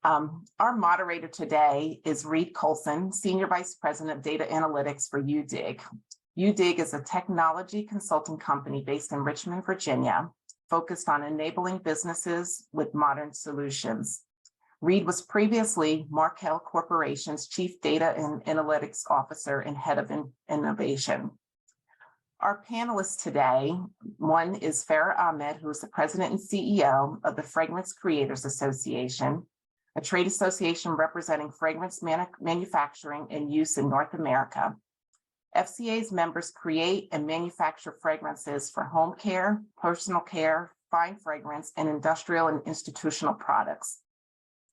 Our moderator today is Reed Colson, Senior Vice President of Data Analytics for UDIG. UDIG is a technology consulting company based in Richmond, Virginia, focused on enabling businesses with modern solutions. Reed was previously Markel Corporation's Chief Data and Analytics Officer and Head of Innovation. Our panelists today, one is Farah Ahmed, who is the President and CEO of the Fragrance Creators Association, a trade association representing fragrance manufacturing and use in North America. FCA's members create and manufacture fragrances for home care, personal care, fine fragrance, and industrial and institutional products.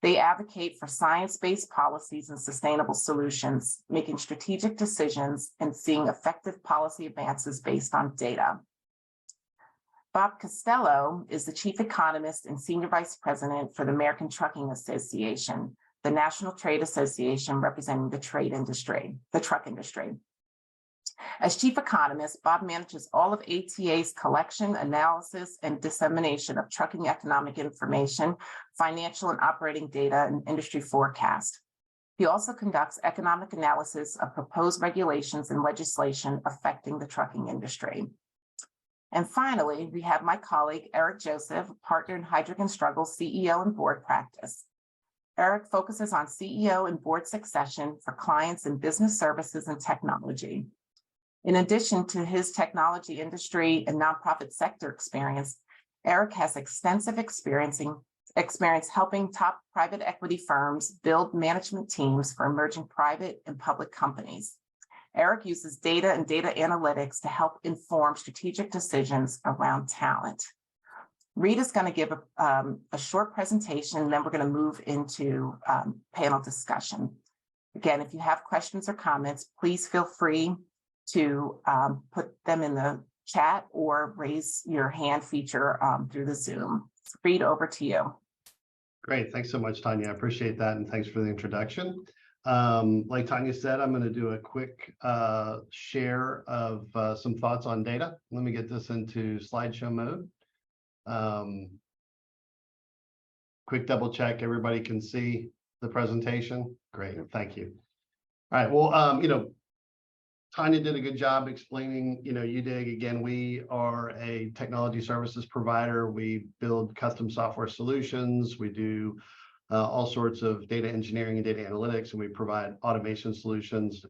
They advocate for science-based policies and sustainable solutions, making strategic decisions and seeing effective policy advances based on data. Bob Costello is the Chief Economist and Senior Vice President for the American Trucking Association, the national trade association representing the truck industry. As Chief Economist, Bob manages all of ATA's collection, analysis, and dissemination of trucking economic information, financial and operating data, and industry forecast. He also conducts economic analysis of proposed regulations and legislation affecting the trucking industry. And finally, we have my colleague, Eric Joseph, partner in Heidrick & Struggles CEO and board practice. Eric focuses on CEO and board succession for clients in business services and technology. In addition to his technology industry and nonprofit sector experience, Eric has extensive experience helping top private equity firms build management teams for emerging private and public companies. Eric uses data and data analytics to help inform strategic decisions around talent. Reed is going to give a short presentation, and then we're going to move into panel discussion. Again, if you have questions or comments, please feel free to put them in the chat or raise your hand feature through the Zoom. Reed, over to you. Great. Thanks so much, Tanya. I appreciate that. And thanks for the introduction. Like Tanya said, I'm going to do a quick share of some thoughts on data. Let me get this into slideshow mode. Quick double check. Everybody can see the presentation. Great. Thank you. All right. Well, Tanya did a good job explaining, UDIG. Again, we are a technology services provider. We build custom software solutions. We do all sorts of data engineering and data analytics, and we provide automation solutions,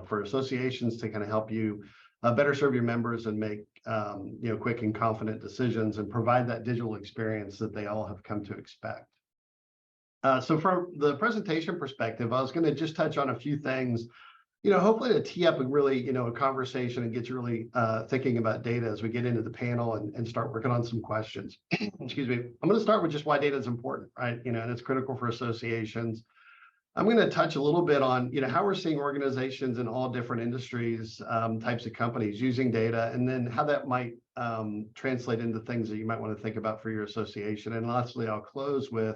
for associations to kind of help you better serve your members and make, quick and confident decisions and provide that digital experience that they all have come to expect. So from the presentation perspective, I was going to just touch on a few things, hopefully to tee up a really, a conversation and get you really thinking about data as we get into the panel and start working on some questions. Excuse me. I'm going to start with just why data is important, right? And it's critical for associations. I'm going to touch a little bit on, how we're seeing organizations in all different industries, types of companies using data, and then how that might translate into things that you might want to think about for your association. And lastly, I'll close with,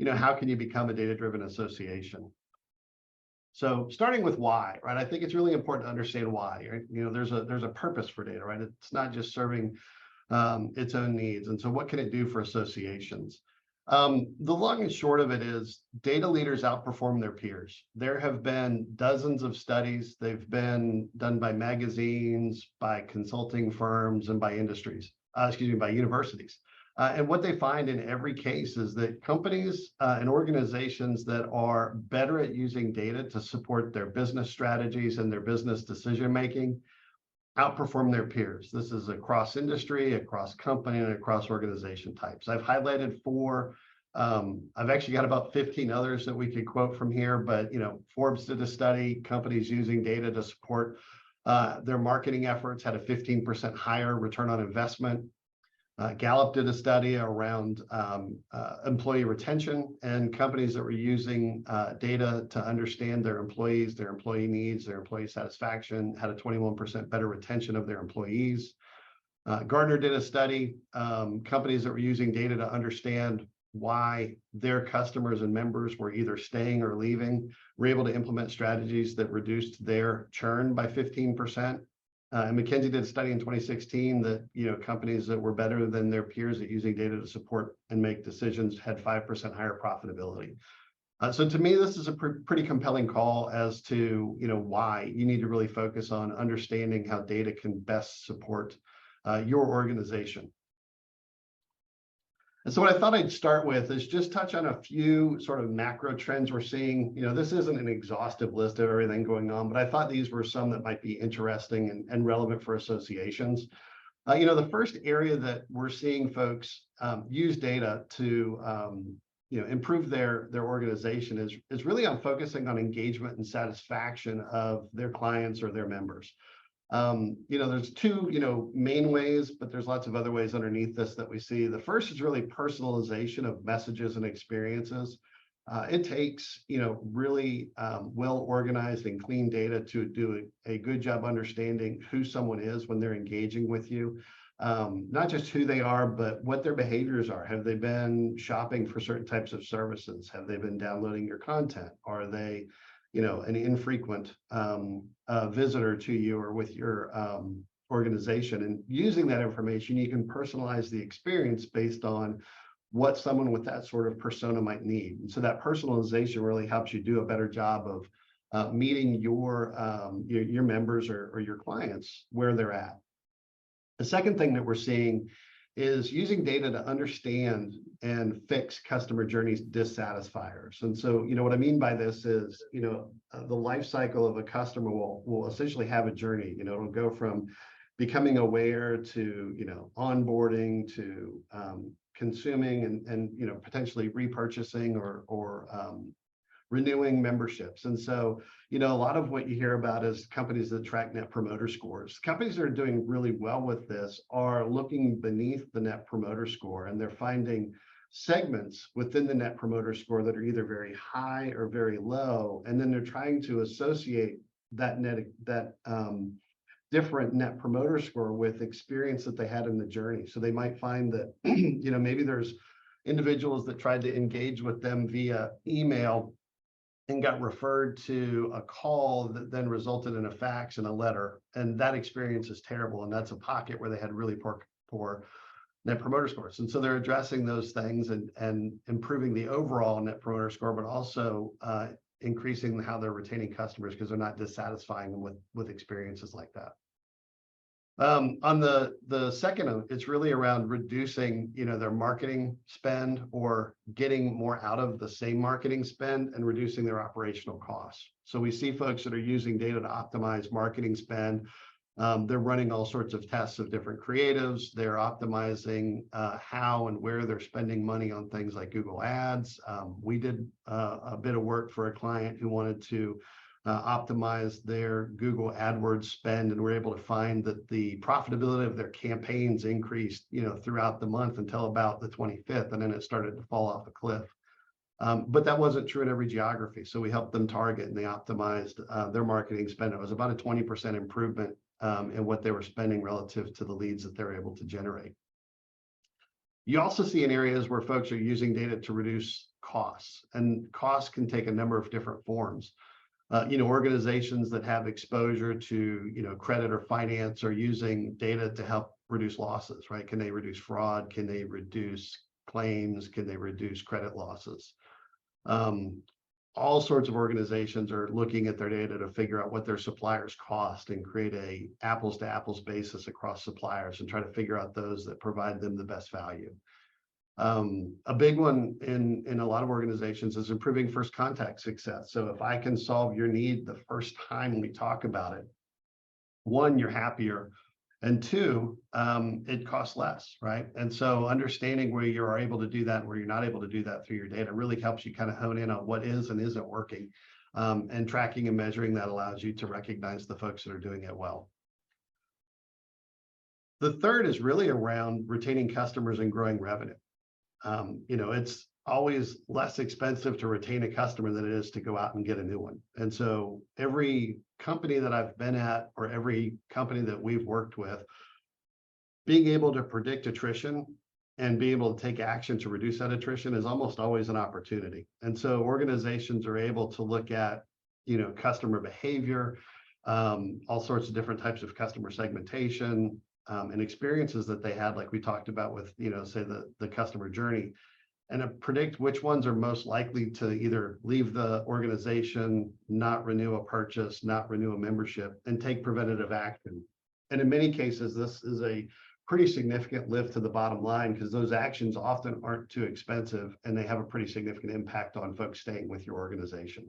how can you become a data-driven association? So starting with why, right? I think it's really important to understand why, right? There's a purpose for data, right? It's not just serving its own needs. And so what can it do for associations? The long and short of it is data leaders outperform their peers. There have been dozens of studies. They've been done by magazines, by consulting firms, and by by universities. And what they find in every case is that companies and organizations that are better at using data to support their business strategies and their business decision-making outperform their peers. This is across industry, across company, and across organization types. I've highlighted 4. I've actually got about 15 others that we could quote from here, but Forbes did a study, companies using data to support their marketing efforts had a 15% higher return on investment. Gallup did a study around employee retention, and companies that were using data to understand their employees, their employee needs, their employee satisfaction had a 21% better retention of their employees. Gartner did a study, companies that were using data to understand why their customers and members were either staying or leaving were able to implement strategies that reduced their churn by 15%. And McKinsey did a study in 2016 that companies that were better than their peers at using data to support and make decisions had 5% higher profitability. So to me, this is a pretty compelling call as to, why you need to really focus on understanding how data can best support your organization. And so what I thought I'd start with is just touch on a few sort of macro trends we're seeing. This isn't an exhaustive list of everything going on, but I thought these were some that might be interesting and relevant for associations. The first area that we're seeing folks use data to improve their organization is really on focusing on engagement and satisfaction of their clients or their members. There's two, main ways, but there's lots of other ways underneath this that we see. The first is really personalization of messages and experiences. It takes, really well-organized and clean data to do a good job understanding who someone is when they're engaging with you. Not just who they are, but what their behaviors are. Have they been shopping for certain types of services? Have they been downloading your content? Are they, an infrequent visitor to you or with your organization? And using that information, you can personalize the experience based on what someone with that sort of persona might need. And so that personalization really helps you do a better job of meeting your members or your clients where they're at. The second thing that we're seeing is using data to understand and fix customer journeys dissatisfiers. And so, what I mean by this is, the life cycle of a customer will essentially have a journey. It'll go from becoming aware to, onboarding to consuming and potentially repurchasing or renewing memberships. And so, a lot of what you hear about is companies that track net promoter scores. Companies that are doing really well with this are looking beneath the net promoter score, and they're finding segments within the net promoter score that are either very high or very low. And then they're trying to associate that different net promoter score with experience that they had in the journey. So they might find that, maybe there's individuals that tried to engage with them via email and got referred to a call that then resulted in a fax and a letter. And that experience is terrible. And that's a pocket where they had really poor net promoter scores. And so they're addressing those things and improving the overall net promoter score, but also increasing how they're retaining customers because they're not dissatisfying them with experiences like that. On the second, it's really around reducing, their marketing spend or getting more out of the same marketing spend and reducing their operational costs. So we see folks that are using data to optimize marketing spend. They're running all sorts of tests of different creatives. They're optimizing how and where they're spending money on things like Google Ads. We did a bit of work for a client who wanted to optimize their Google AdWords spend, and we're able to find that the profitability of their campaigns increased, throughout the month until about the 25th, and then it started to fall off a cliff. But that wasn't true in every geography. So we helped them target, and they optimized their marketing spend. It was about a 20% improvement in what they were spending relative to the leads that they're able to generate. You also see in areas where folks are using data to reduce costs, and costs can take a number of different forms. Organizations that have exposure to, credit or finance are using data to help reduce losses, right? Can they reduce fraud? Can they reduce claims? Can they reduce credit losses? All sorts of organizations are looking at their data to figure out what their suppliers cost and create a apples to apples basis across suppliers and try to figure out those that provide them the best value. A big one in a lot of organizations is improving first contact success. So if I can solve your need the first time we talk about it, one, you're happier, and two, it costs less, right? And so understanding where you are able to do that and where you're not able to do that through your data really helps you kind of hone in on what is and isn't working. And tracking and measuring that allows you to recognize the folks that are doing it well. The third is really around retaining customers and growing revenue. It's always less expensive to retain a customer than it is to go out and get a new one. And so every company that I've been at, or every company that we've worked with, being able to predict attrition and be able to take action to reduce that attrition is almost always an opportunity. And so organizations are able to look at, customer behavior, all sorts of different types of customer segmentation, and experiences that they had, like we talked about with, say the customer journey, and predict which ones are most likely to either leave the organization, not renew a purchase, not renew a membership, and take preventative action. And in many cases, this is a pretty significant lift to the bottom line because those actions often aren't too expensive and they have a pretty significant impact on folks staying with your organization.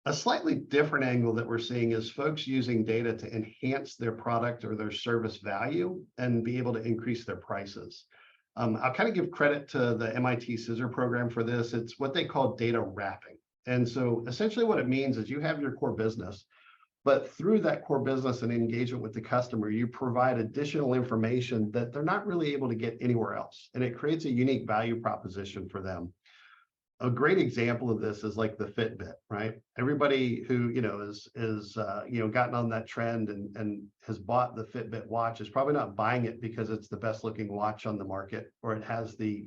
A slightly different angle that we're seeing is folks using data to enhance their product or their service value and be able to increase their prices. I'll kind of give credit to the MIT Scissor program for this. It's what they call data wrapping. And so essentially what it means is you have your core business, but through that core business and engagement with the customer, you provide additional information that they're not really able to get anywhere else. And it creates a unique value proposition for them. A great example of this is like the Fitbit, right? Everybody who, is gotten on that trend and has bought the Fitbit watch is probably not buying it because it's the best looking watch on the market or it has the,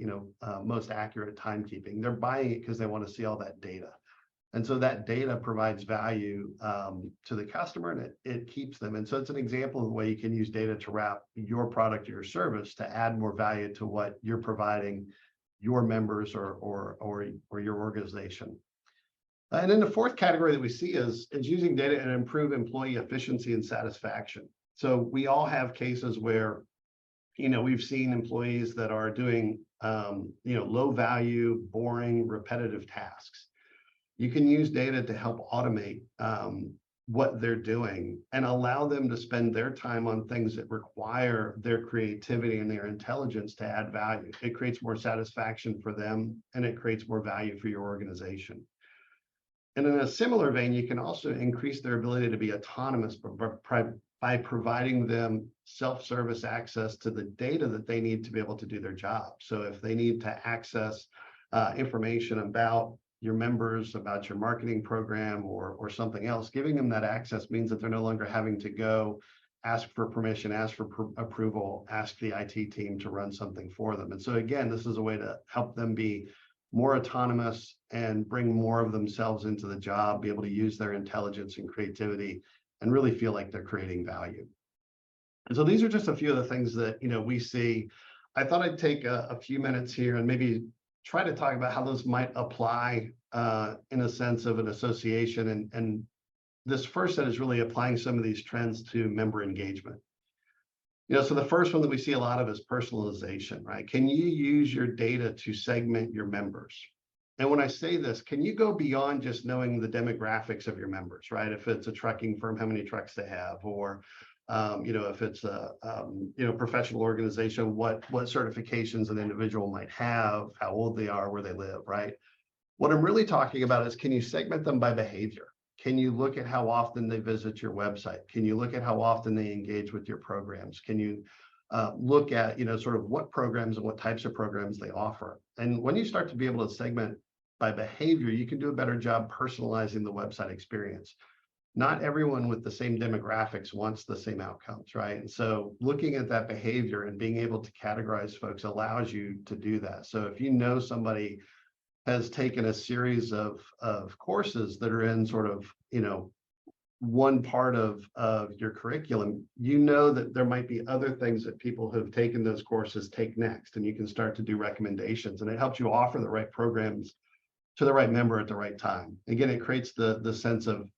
most accurate timekeeping. They're buying it because they want to see all that data. And so that data provides value to the customer and it keeps them. And so it's an example of the way you can use data to wrap your product or your service to add more value to what you're providing your members or your organization. And then the fourth category that we see is using data to improve employee efficiency and satisfaction. So we all have cases where, we've seen employees that are doing, low value, boring, repetitive tasks. You can use data to help automate what they're doing and allow them to spend their time on things that require their creativity and their intelligence to add value. It creates more satisfaction for them and it creates more value for your organization. And in a similar vein, you can also increase their ability to be autonomous by providing them self-service access to the data that they need to be able to do their job. So if they need to access information about your members, about your marketing program or something else, giving them that access means that they're no longer having to go ask for permission, ask for approval, ask the IT team to run something for them. And so again, this is a way to help them be more autonomous and bring more of themselves into the job, be able to use their intelligence and creativity and really feel like they're creating value. And so these are just a few of the things that, we see. I thought I'd take a few minutes here and maybe try to talk about how those might apply in a sense of an association. And this first set is really applying some of these trends to member engagement. So the first one that we see a lot of is personalization, right? Can you use your data to segment your members? And when I say this, can you go beyond just knowing the demographics of your members, right? If it's a trucking firm, how many trucks they have, or if it's a professional organization, what certifications an individual might have, how old they are, where they live, right? What I'm really talking about is, can you segment them by behavior? Can you look at how often they visit your website? Can you look at how often they engage with your programs? Can you look at, sort of what programs and what types of programs they offer? And when you start to be able to segment by behavior, you can do a better job personalizing the website experience. Not everyone with the same demographics wants the same outcomes, right? And so looking at that behavior and being able to categorize folks allows you to do that. So if you know somebody has taken a series of courses that are in sort of, one part of your curriculum, that there might be other things that people who have taken those courses take next, and you can start to do recommendations, and it helps you offer the right programs to the right member at the right time. Again, it creates the sense of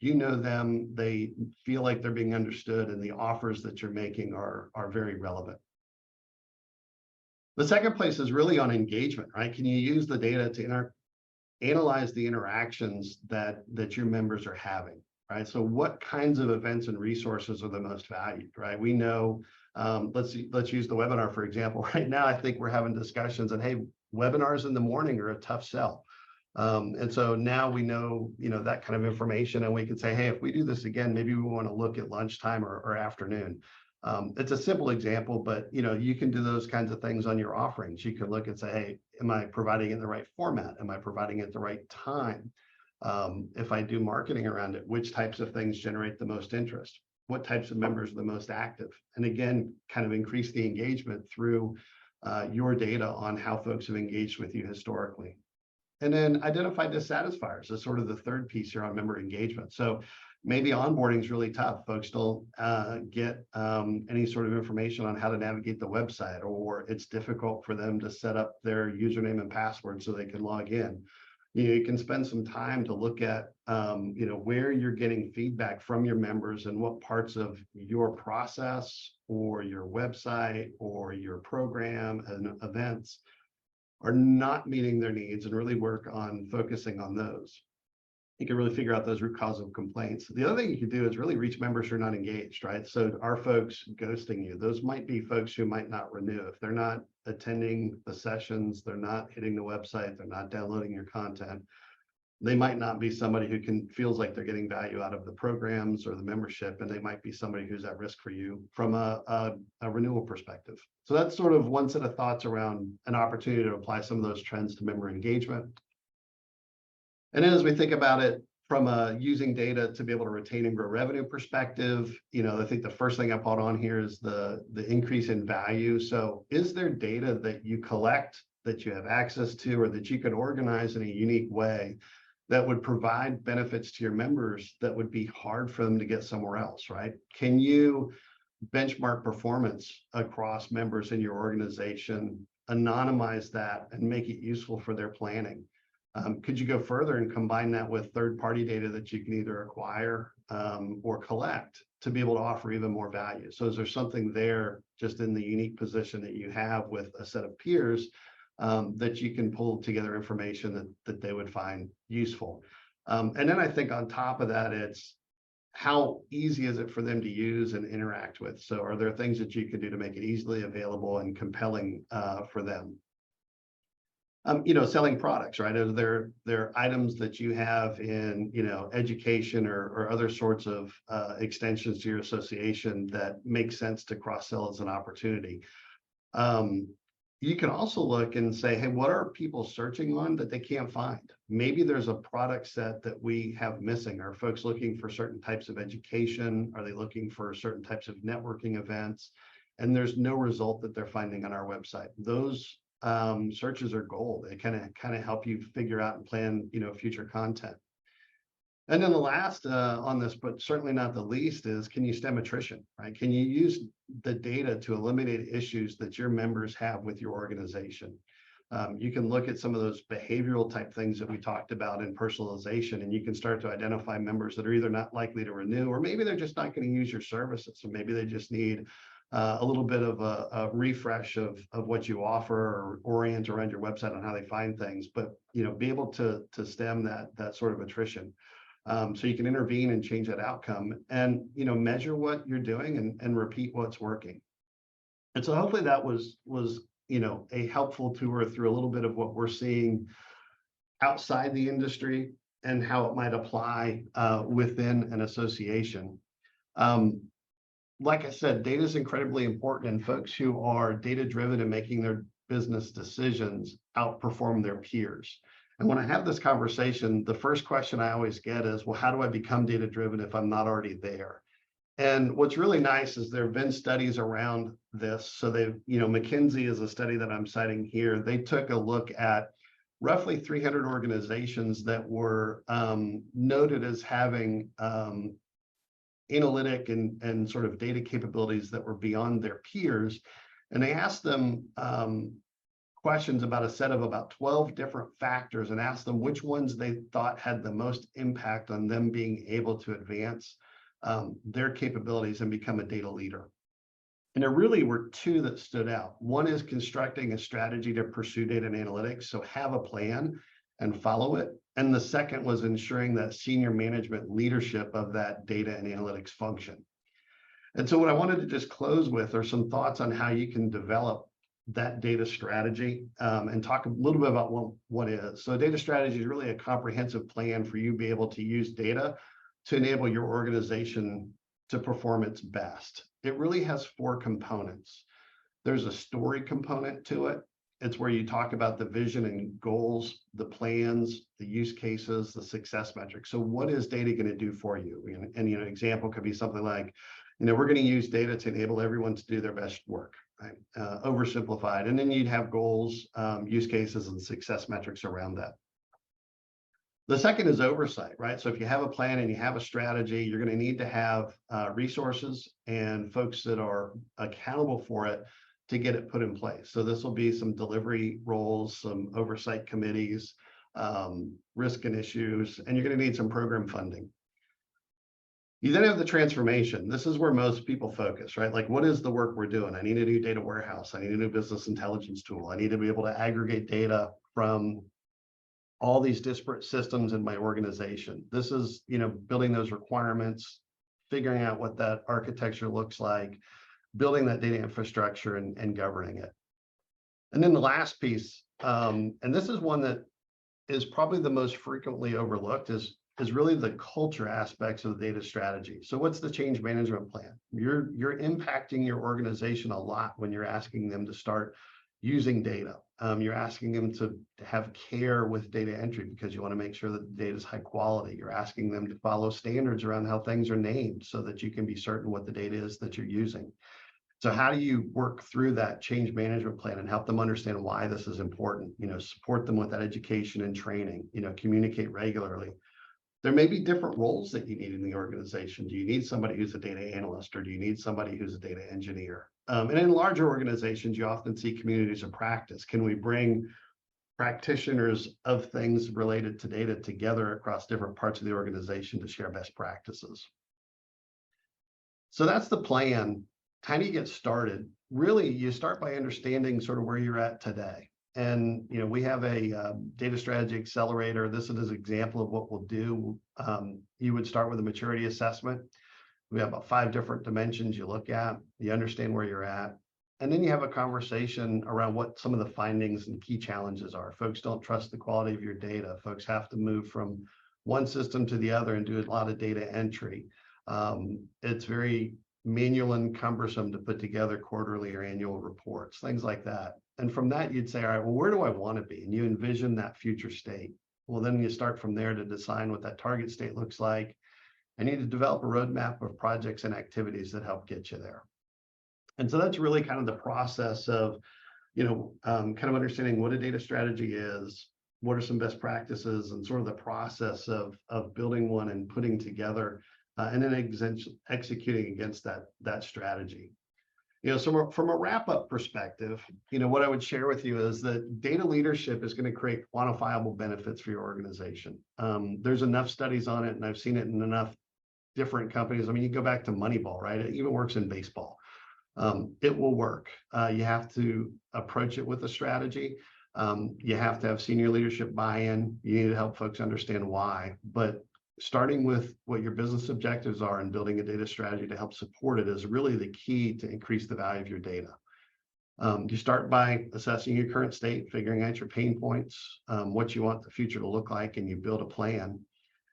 them, they feel like they're being understood, and the offers that you're making are very relevant. The second place is really on engagement, right? Can you use the data to analyze the interactions that your members are having, right? So what kinds of events and resources are the most valued, right? We know, let's use the webinar, for example. Right now, I think we're having discussions and, hey, webinars in the morning are a tough sell. And so now we know, that kind of information, and we can say, hey, if we do this again, maybe we want to look at lunchtime or afternoon. It's a simple example, but you can do those kinds of things on your offerings. You can look and say, hey, am I providing it in the right format? Am I providing it at the right time? If I do marketing around it, which types of things generate the most interest? What types of members are the most active? And again, kind of increase the engagement through your data on how folks have engaged with you historically. And then identify dissatisfiers is sort of the third piece here on member engagement. So Maybe onboarding is really tough. Folks don't get any sort of information on how to navigate the website, or it's difficult for them to set up their username and password so they can log in. You can spend some time to look at where you're getting feedback from your members and what parts of your process or your website or your program and events are not meeting their needs, and really work on focusing on those. You can really figure out those root cause of complaints. The other thing you can do is really reach members who are not engaged, right? So are folks ghosting you? Those might be folks who might not renew. If they're not attending the sessions, they're not hitting the website, they're not downloading your content, they might not be somebody who feels like they're getting value out of the programs or the membership, and they might be somebody who's at risk for you from a renewal perspective. So that's sort of one set of thoughts around an opportunity to apply some of those trends to member engagement. And then as we think about it from a using data to be able to retain and grow revenue perspective, I think the first thing I put on here is the increase in value. So is there data that you collect, that you have access to, or that you could organize in a unique way that would provide benefits to your members that would be hard for them to get somewhere else, right? Can you benchmark performance across members in your organization, anonymize that, and make it useful for their planning? Could you go further and combine that with third-party data that you can either acquire or collect to be able to offer even more value? So is there something there just in the unique position that you have with a set of peers that you can pull together information that they would find useful? And then I think on top of that, it's how easy is it for them to use and interact with? So are there things that you can do to make it easily available and compelling for them? Selling products, right? Are there items that you have in, education or other sorts of extensions to your association that make sense to cross-sell as an opportunity? You can also look and say, hey, what are people searching on that they can't find? Maybe there's a product set that we have missing. Are folks looking for certain types of education? Are they looking for certain types of networking events? And there's no result that they're finding on our website. Those searches are gold. They kind of help you figure out and plan, future content. And then the last on this, but certainly not the least, is can you stem attrition, right? Can you use the data to eliminate issues that your members have with your organization? You can look at some of those behavioral type things that we talked about in personalization, and you can start to identify members that are either not likely to renew, or maybe they're just not going to use your services. So maybe they just need a little bit of a refresh of what you offer, or orient around your website on how they find things, but be able to stem that sort of attrition. So you can intervene and change that outcome, and measure what you're doing and repeat what's working. And so hopefully that was a helpful tour through a little bit of what we're seeing outside the industry and how it might apply within an association. Like I said, data is incredibly important, and folks who are data-driven and making their business decisions outperform their peers. And when I have this conversation, the first question I always get is, well, how do I become data-driven if I'm not already there? And what's really nice is there have been studies around this. So McKinsey is a study that I'm citing here. They took a look at roughly 300 organizations that were noted as having analytic and sort of data capabilities that were beyond their peers. And they asked them questions about a set of about 12 different factors, and asked them which ones they thought had the most impact on them being able to advance their capabilities and become a data leader. And there really were two that stood out. One is constructing a strategy to pursue data and analytics, so have a plan and follow it. And the second was ensuring that senior management leadership of that data and analytics function. And so what I wanted to just close with are some thoughts on how you can develop that data strategy and talk a little bit about what is. So a data strategy is really a comprehensive plan for you to be able to use data to enable your organization to perform its best. It really has 4 components. There's a story component to it. It's where you talk about the vision and goals, the plans, the use cases, the success metrics. So what is data going to do for you? And an example could be something like, we're going to use data to enable everyone to do their best work, right? Oversimplified. And then you'd have goals, use cases, and success metrics around that. The second is oversight, right? So if you have a plan and you have a strategy, you're going to need to have resources and folks that are accountable for it to get it put in place. So this will be some delivery roles, some oversight committees, risk and issues, and you're going to need some program funding. You then have the transformation. This is where most people focus, right? Like, what is the work we're doing? I need a new data warehouse. I need a new business intelligence tool. I need to be able to aggregate data from all these disparate systems in my organization. This is, building those requirements, figuring out what that architecture looks like, building that data infrastructure and governing it. And then the last piece, and this is one that is probably the most frequently overlooked, is really the culture aspects of the data strategy. So what's the change management plan? You're impacting your organization a lot when you're asking them to start using data. You're asking them to have care with data entry because you want to make sure that the data is high quality. You're asking them to follow standards around how things are named so that you can be certain what the data is that you're using. So how do you work through that change management plan and help them understand why this is important? Support them with that education and training, communicate regularly. There may be different roles that you need in the organization. Do you need somebody who's a data analyst, or do you need somebody who's a data engineer? And in larger organizations, you often see communities of practice. Can we bring practitioners of things related to data together across different parts of the organization to share best practices? So that's the plan. How do you get started? Really, you start by understanding sort of where you're at today. And, we have a data strategy accelerator. This is an example of what we'll do. You would start with a maturity assessment. We have about 5 different dimensions you look at. You understand where you're at. And then you have a conversation around what some of the findings and key challenges are. Folks don't trust the quality of your data. Folks have to move from one system to the other and do a lot of data entry. It's very manual and cumbersome to put together quarterly or annual reports, things like that. And from that, you'd say, all right, well, where do I want to be? And you envision that future state. Well, then you start from there to decide what that target state looks like. I need to develop a roadmap of projects and activities that help get you there. And so that's really kind of the process of, kind of understanding what a data strategy is, what are some best practices, and sort of the process of building one and putting together and then executing against that strategy. So from a wrap-up perspective, what I would share with you is that data leadership is going to create quantifiable benefits for your organization. There's enough studies on it, and I've seen it in enough different companies. I mean, you go back to Moneyball, right? It even works in baseball. It will work. You have to approach it with a strategy. You have to have senior leadership buy-in. You need to help folks understand why. But starting with what your business objectives are and building a data strategy to help support it is really the key to increase the value of your data. You start by assessing your current state, figuring out your pain points, what you want the future to look like, and you build a plan.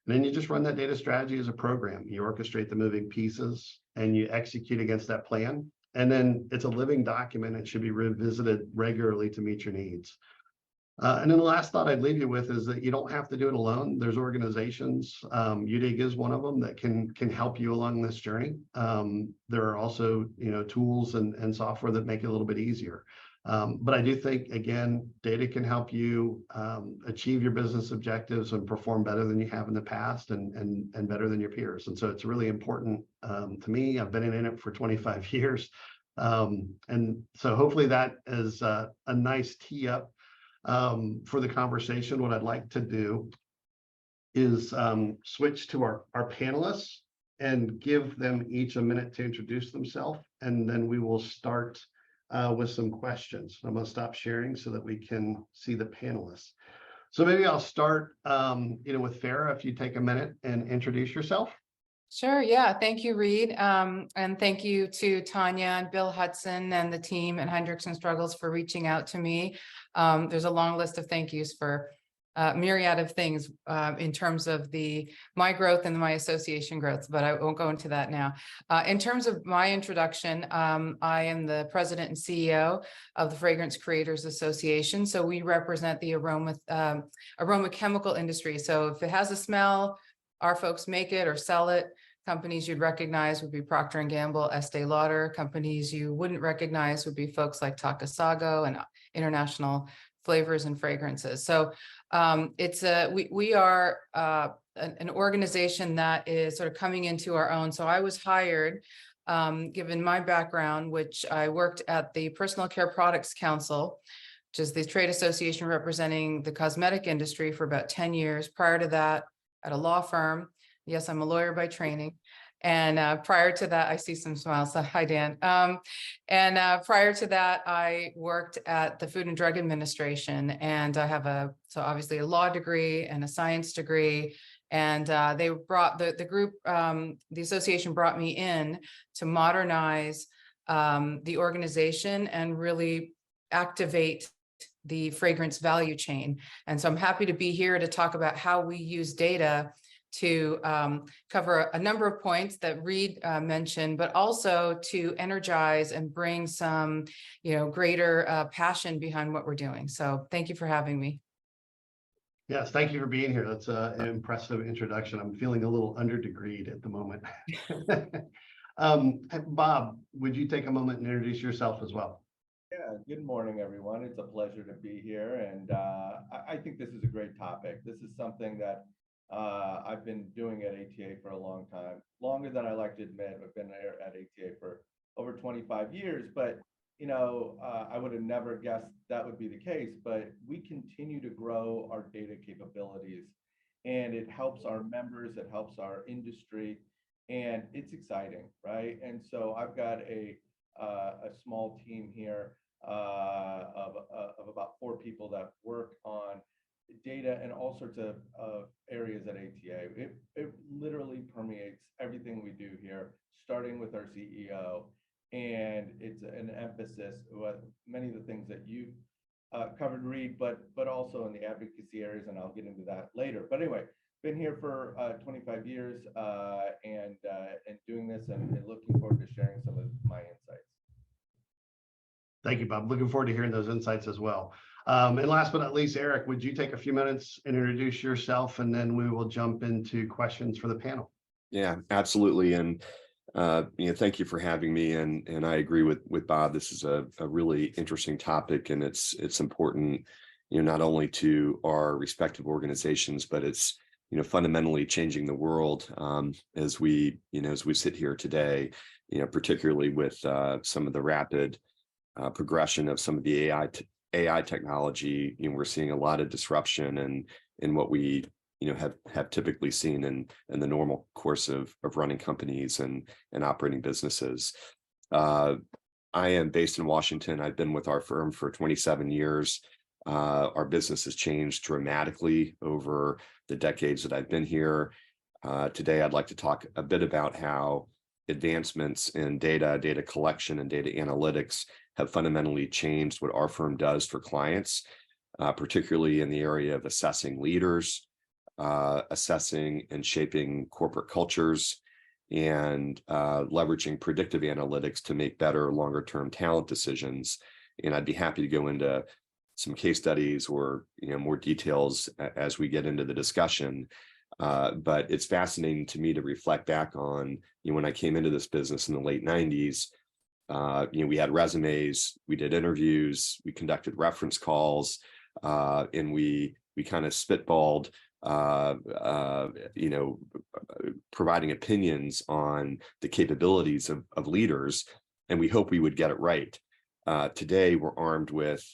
And then you just run that data strategy as a program. You orchestrate the moving pieces and you execute against that plan. And then it's a living document. It should be revisited regularly to meet your needs. And then the last thought I'd leave you with is that you don't have to do it alone. There's organizations, UDIG is one of them, that can help you along this journey. There are also, tools and software that make it a little bit easier. But I do think, again, data can help you achieve your business objectives and perform better than you have in the past and better than your peers. And so it's really important to me. I've been in it for 25 years. And so hopefully that is a nice tee up for the conversation. What I'd like to do is switch to our panelists and give them each a minute to introduce themselves. And then we will start with some questions. I'm going to stop sharing so that we can see the panelists. So maybe I'll start, with Farah, if you take a minute and introduce yourself. Sure. Yeah. Thank you, Reed. And thank you to Tanya and Bill Hudson and the team at Hendrickson Struggles for reaching out to me. There's a long list of thank yous for myriad of things in terms of my growth and my association growth, but I won't go into that now. In terms of my introduction, I am the president and CEO of the Fragrance Creators Association. So we represent the aroma chemical industry. So if it has a smell, our folks make it or sell it. Companies you'd recognize would be Procter & Gamble, Estee Lauder. Companies you wouldn't recognize would be folks like Takasago and International flavors and fragrances. So we are an organization that is sort of coming into our own. So I was hired, given my background, which I worked at the Personal Care Products Council, which is the trade association representing the cosmetic industry, for about 10 years. Prior to that, at a law firm. Yes, I'm a lawyer by training. And prior to that, I see some smiles. Hi, Dan. Prior to that, I worked at the Food and Drug Administration, and I have obviously a law degree and a science degree. And they brought the group, the association brought me in to modernize the organization and really activate the fragrance value chain. And so I'm happy to be here to talk about how we use data to cover a number of points that Reed mentioned, but also to energize and bring some, greater passion behind what we're doing. So thank you for having me. Yes, thank you for being here. That's an impressive introduction. I'm feeling a little under-degreed at the moment. Bob, would you take a moment and introduce yourself as well? Yeah, good morning, everyone. It's a pleasure to be here. And I think this is a great topic. This is something that I've been doing at ATA for a long time, longer than I like to admit. I've been there at ATA for over 25 years, but I would have never guessed that would be the case. But we continue to grow our data capabilities, and it helps our members, it helps our industry, and it's exciting, right? And so I've got a small team here of about 4 people that work on data and all sorts of areas at ATA. It literally permeates everything we do here, starting with our CEO, and it's an emphasis with many of the things that you covered, Reed, but also in the advocacy areas, and I'll get into that later. But anyway, been here for 25 years and doing this, and looking forward to sharing some of my insights. Thank you, Bob. Looking forward to hearing those insights as well. And last but not least, Eric, would you take a few minutes and introduce yourself, and then we will jump into questions for the panel? Yeah, absolutely. And thank you for having me. And I agree with Bob. This is a really interesting topic, and it's important, not only to our respective organizations, but it's fundamentally changing the world as we sit here today. Particularly with some of the rapid progression of some of the AI technology. We're seeing a lot of disruption in what we have typically seen in the normal course of running companies and operating businesses. I am based in Washington. I've been with our firm for 27 years. Our business has changed dramatically over the decades that I've been here. Today, I'd like to talk a bit about how advancements in data collection and data analytics have fundamentally changed what our firm does for clients, particularly in the area of assessing leaders, assessing and shaping corporate cultures, and leveraging predictive analytics to make better longer-term talent decisions. And I'd be happy to go into some case studies or more details as we get into the discussion. But it's fascinating to me to reflect back on when I came into this business in the late 90s. We had resumes, we did interviews, we conducted reference calls, and we kind of spitballed, providing opinions on the capabilities of leaders, and we hope we would get it right. Today, we're armed with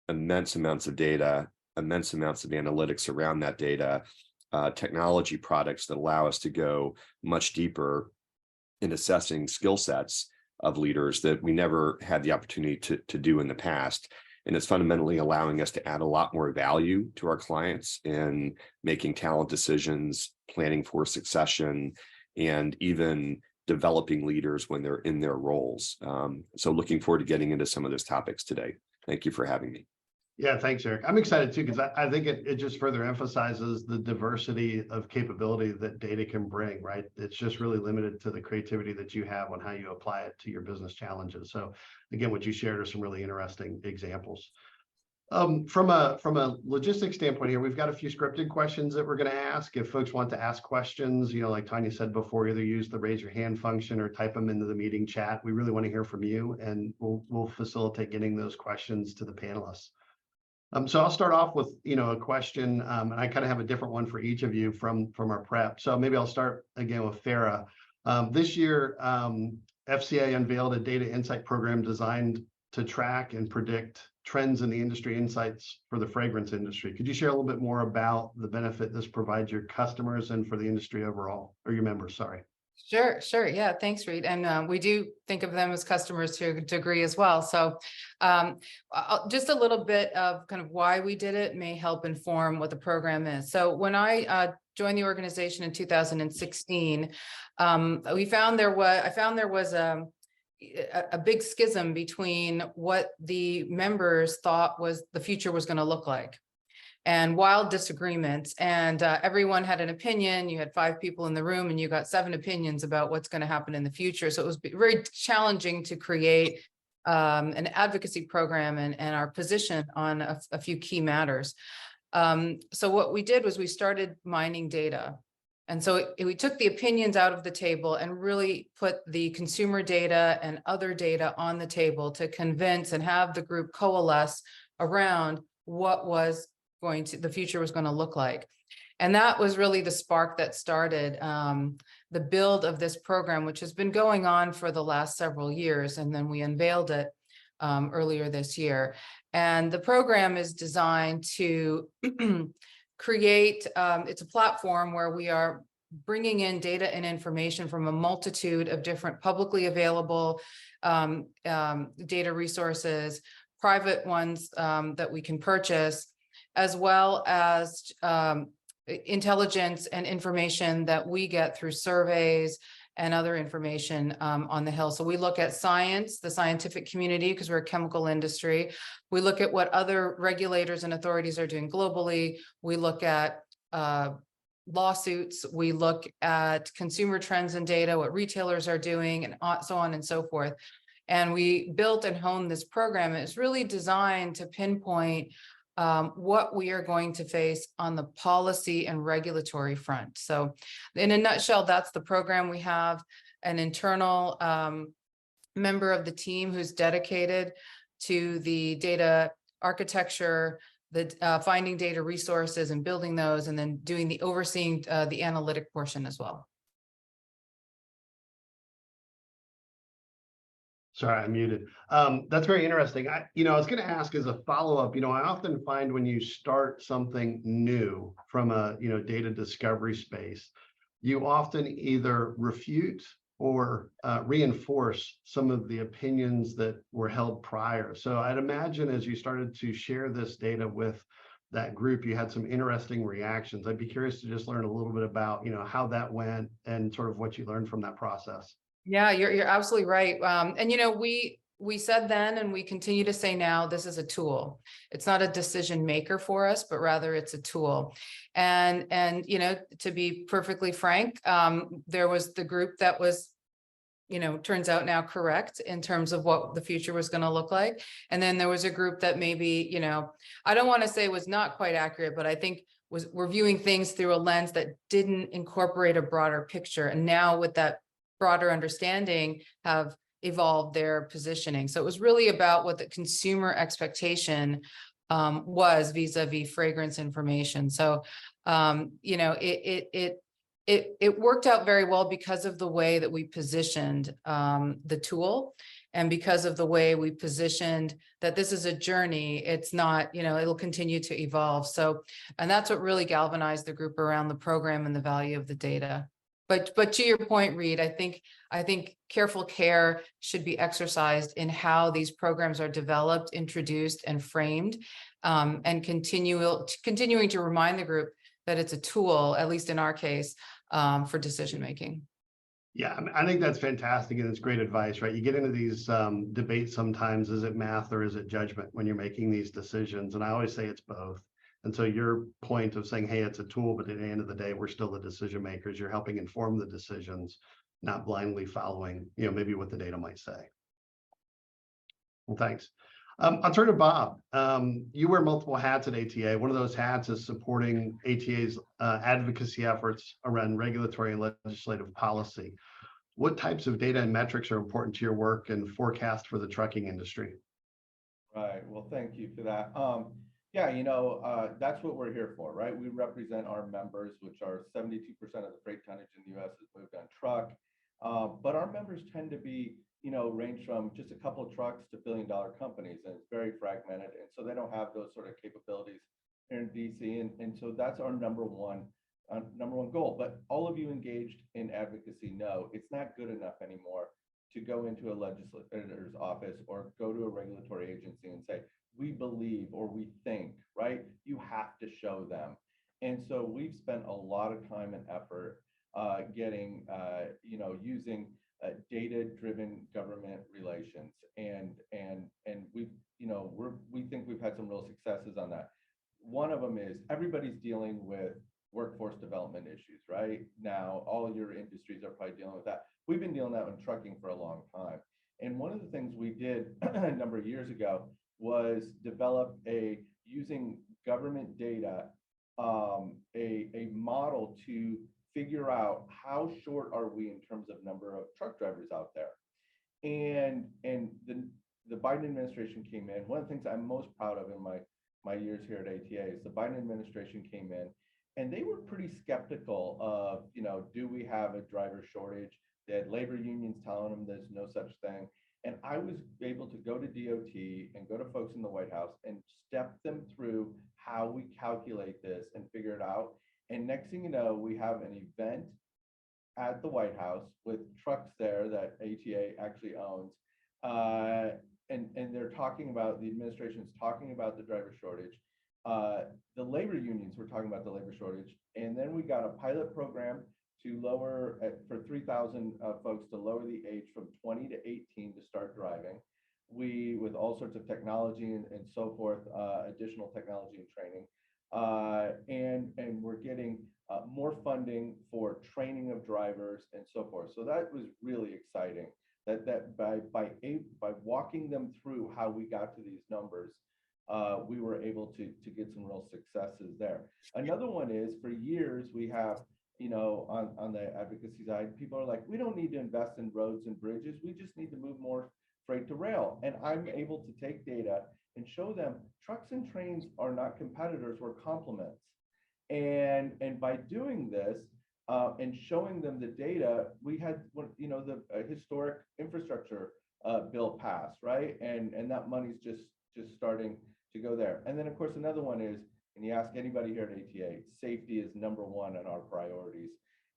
immense amounts of data, immense amounts of analytics around that data, technology products that allow us to go much deeper in assessing skill sets of leaders that we never had the opportunity to do in the past. And it's fundamentally allowing us to add a lot more value to our clients in making talent decisions, planning for succession, and even developing leaders when they're in their roles. So looking forward to getting into some of those topics today. Thank you for having me. Yeah, thanks, Eric. I'm excited too, because I think it just further emphasizes the diversity of capability that data can bring, right? It's just really limited to the creativity that you have on how you apply it to your business challenges. So again, what you shared are some really interesting examples. From a logistics standpoint here, we've got a few scripted questions that we're going to ask. If folks want to ask questions, like Tanya said before, either use the raise your hand function or type them into the meeting chat. We really want to hear from you, and we'll facilitate getting those questions to the panelists. So I'll start off with, a question, and I kind of have a different one for each of you from our prep. So maybe I'll start again with Farah. This year, FCA unveiled a data insight program designed to track and predict trends in the industry insights for the fragrance industry. Could you share a little bit more about the benefit this provides your customers and for the industry overall, or your members, sorry? Sure. Yeah, thanks, Reed. And we do think of them as customers to a degree as well. So just a little bit of kind of why we did it may help inform what the program is. So when I joined the organization in 2016, I found there was a big schism between what the members thought was the future was going to look like, and wild disagreements, and everyone had an opinion. You had 5 people in the room and you got 7 opinions about what's going to happen in the future. So it was very challenging to create an advocacy program and our position on a few key matters. So what we did was we started mining data. And so we took the opinions out of the table and really put the consumer data and other data on the table to convince and have the group coalesce around what was the future was going to look like. And that was really the spark that started the build of this program, which has been going on for the last several years. And then we unveiled it earlier this year. And the program is designed to create, it's a platform where we are bringing in data and information from a multitude of different publicly available data resources, private ones that we can purchase, as well as intelligence and information that we get through surveys and other information on the Hill. So we look at science, the scientific community, because we're a chemical industry. We look at what other regulators and authorities are doing globally. We look at lawsuits. We look at consumer trends and data, what retailers are doing, and so on and so forth. And we built and honed this program. It's really designed to pinpoint what we are going to face on the policy and regulatory front. So in a nutshell, that's the program. We have an internal member of the team who's dedicated to the data architecture, the finding data resources and building those, and then doing the overseeing the analytic portion as well. Sorry, I'm muted. That's very interesting. I was going to ask as a follow-up, I often find when you start something new from a, data discovery space, you often either refute or reinforce some of the opinions that were held prior. So I'd imagine as you started to share this data with that group, you had some interesting reactions. I'd be curious to just learn a little bit about, how that went and sort of what you learned from that process. Yeah, you're absolutely right. And we said then, and we continue to say now, this is a tool. It's not a decision maker for us, but rather it's a tool. And to be perfectly frank, there was the group that was, turns out now correct in terms of what the future was going to look like. And then there was a group that maybe, I don't want to say was not quite accurate, but I think we're viewing things through a lens that didn't incorporate a broader picture. And now with that broader understanding have evolved their positioning. So it was really about what the consumer expectation was vis-a-vis fragrance information. So, it worked out very well because of the way that we positioned the tool, and because of the way we positioned that this is a journey. It's not, it'll continue to evolve. So, and that's what really galvanized the group around the program and the value of the data. But to your point, Reed, I think careful care should be exercised in how these programs are developed, introduced, and framed, and continuing to remind the group that it's a tool, at least in our case, for decision making. Yeah, I think that's fantastic, and it's great advice, right? You get into these debates sometimes, is it math or is it judgment when you're making these decisions? And I always say it's both. And so your point of saying, hey, it's a tool, but at the end of the day, we're still the decision makers. You're helping inform the decisions, not blindly following, maybe what the data might say. Well, thanks. I'll turn to Bob. You wear multiple hats at ATA. One of those hats is supporting ATA's advocacy efforts around regulatory and legislative policy. What types of data and metrics are important to your work and forecast for the trucking industry? Right. Well, thank you for that. Yeah, that's what we're here for, right? We represent our members, which are 72% of the freight tonnage in the US is moved on truck. But our members tend to be, range from just a couple of trucks to billion-dollar companies, and it's very fragmented. And so they don't have those sort of capabilities here in DC. And so that's our number one goal. But all of you engaged in advocacy know it's not good enough anymore to go into a legislator's office or go to a regulatory agency and say, we believe or we think, right? You have to show them. And so we've spent a lot of time and effort getting, using data-driven government relations. And we think we've had some real successes on that. One of them is everybody's dealing with workforce development issues, right? Now, all your industries are probably dealing with that. We've been dealing with that in trucking for a long time. And one of the things we did a number of years ago was develop using government data, a model to figure out how short are we in terms of number of truck drivers out there. And the Biden administration came in. One of the things I'm most proud of in my years here at ATA is the Biden administration came in and they were pretty skeptical of, do we have a driver shortage? They had labor unions telling them there's no such thing. And I was able to go to DOT and go to folks in the White House and step them through how we calculate this and figure it out. And next thing you know, we have an event at the White House with trucks there that ATA actually owns. And they're talking about, the administration's talking about the driver shortage. The labor unions were talking about the labor shortage. And then we got a pilot program to lower for 3,000 folks to lower the age from 20 to 18 to start driving. We, with all sorts of technology and so forth, additional technology and training, and we're getting more funding for training of drivers and so forth. So that was really exciting. That by walking them through how we got to these numbers, we were able to get some real successes there. Another one is, for years we have, on the advocacy side, people are like, we don't need to invest in roads and bridges. We just need to move more freight to rail. And I'm able to take data and show them trucks and trains are not competitors, we're complements. And by doing this and showing them the data, we had, the historic infrastructure bill passed, right? And that money's just starting to go there. And then of course, another one is, and you ask anybody here at ATA, safety is number one on our priorities.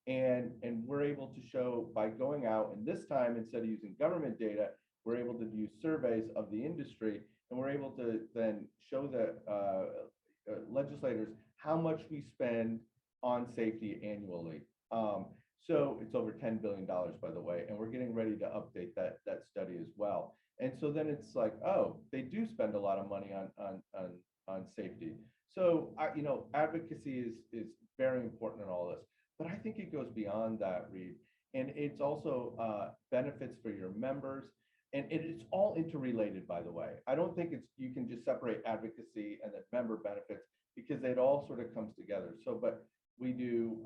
And we're able to show by going out, and this time, instead of using government data, we're able to use surveys of the industry, and we're able to then show the legislators how much we spend on safety annually. So it's over $10 billion, by the way, and we're getting ready to update that study as well. And so then it's like, oh, they do spend a lot of money on safety. So, advocacy is very important in all this, but I think it goes beyond that, Reed. And it's also benefits for your members. And it's all interrelated, by the way. I don't think you can just separate advocacy and then member benefits, because it all sort of comes together. So, but we do,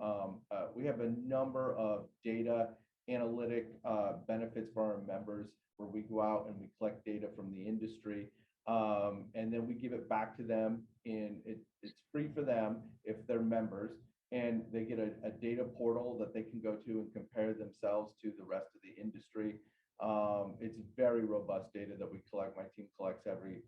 we have a number of data analytic benefits for our members, where we go out and we collect data from the industry. And then we give it back to them, and it's free for them if they're members, and they get a data portal that they can go to and compare themselves to the rest of the industry. It's very robust data that we collect. My team collects every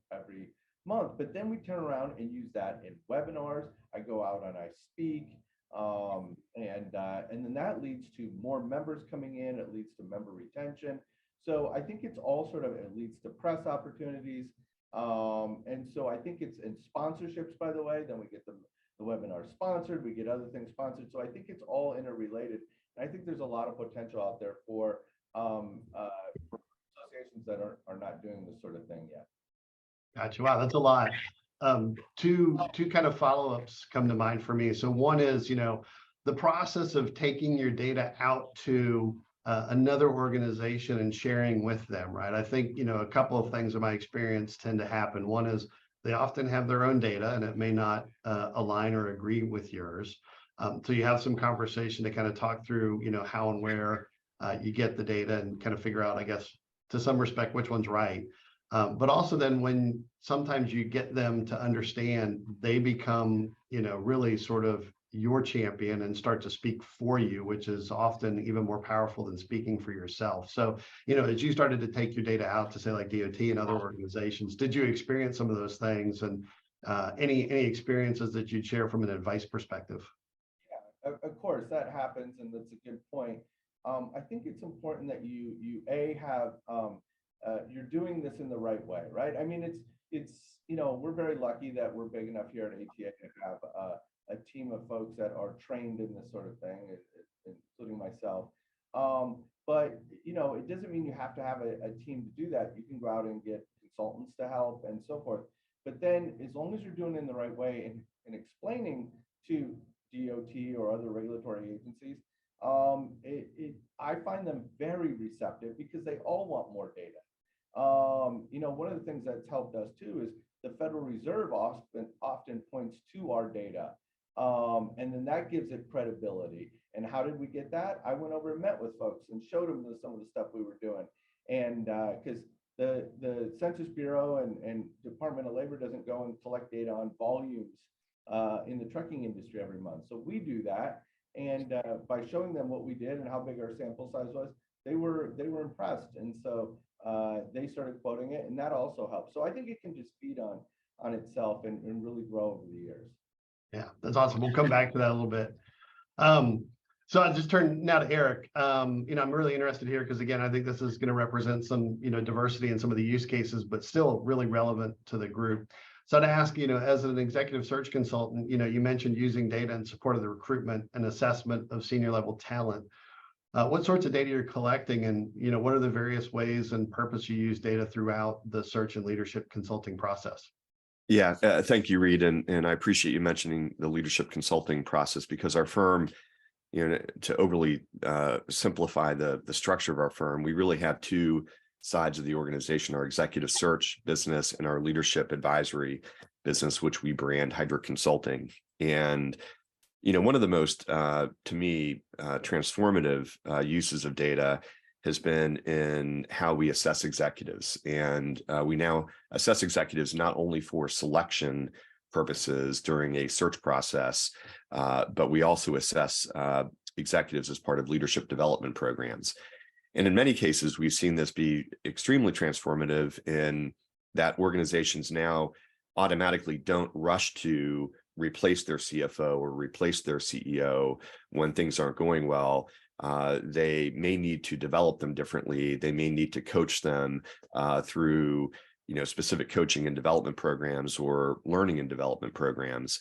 month, but then we turn around and use that in webinars. I go out and I speak, and then that leads to more members coming in. It leads to member retention. So I think it's all sort of, it leads to press opportunities. And so I think it's in sponsorships, by the way, then we get the webinar sponsored, we get other things sponsored. So I think it's all interrelated. And I think there's a lot of potential out there for associations that are not doing this sort of thing yet. Gotcha. Wow, that's a lot. Two kind of follow-ups come to mind for me. So one is, the process of taking your data out to another organization and sharing with them, right? I think, a couple of things in my experience tend to happen. One is they often have their own data and it may not align or agree with yours. So you have some conversation to kind of talk through, how and where you get the data and kind of figure out, I guess, to some respect, which one's right. But also then when sometimes you get them to understand, they become, really sort of your champion and start to speak for you, which is often even more powerful than speaking for yourself. So, as you started to take your data out to say like DOT and other organizations, did you experience some of those things, and any experiences that you'd share from an advice perspective? Of course, that happens, and that's a good point. I think it's important that you have you're doing this in the right way, right? I mean, it's we're very lucky that we're big enough here at ATA to have a team of folks that are trained in this sort of thing, including myself. But it doesn't mean you have to have a team to do that. You can go out and get consultants to help and so forth. But then, as long as you're doing it in the right way and explaining to DOT or other regulatory agencies, I find them very receptive because they all want more data. One of the things that's helped us too is the Federal Reserve often points to our data, and then that gives it credibility. And how did we get that? I went over and met with folks and showed them some of the stuff we were doing, and because the Census Bureau and Department of Labor doesn't go and collect data on volumes in the trucking industry every month. So we do that. And by showing them what we did and how big our sample size was, they were impressed. And so they started quoting it, and that also helps. So I think it can just feed on itself and really grow over the years. Yeah, that's awesome. We'll come back to that a little bit. So I'll just turn now to Eric. I'm really interested here because, again, I think this is going to represent some, diversity in some of the use cases, but still really relevant to the group. So to ask, as an executive search consultant, you mentioned using data in support of the recruitment and assessment of senior level talent. What sorts of data you're collecting, and what are the various ways and purpose you use data throughout the search and leadership consulting process? Yeah, thank you, Reed, and I appreciate you mentioning the leadership consulting process, because our firm, to overly simplify the structure of our firm, we really have two sides of the organization: our executive search business and our leadership advisory business, which we brand Heidrick Consulting. And one of the most, to me, transformative uses of data has been in how we assess executives. And we now assess executives not only for selection purposes during a search process, but we also assess executives as part of leadership development programs. And in many cases, we've seen this be extremely transformative in that organizations now automatically don't rush to replace their CFO or replace their CEO when things aren't going well. They may need to develop them differently. They may need to coach them through specific coaching and development programs or learning and development programs.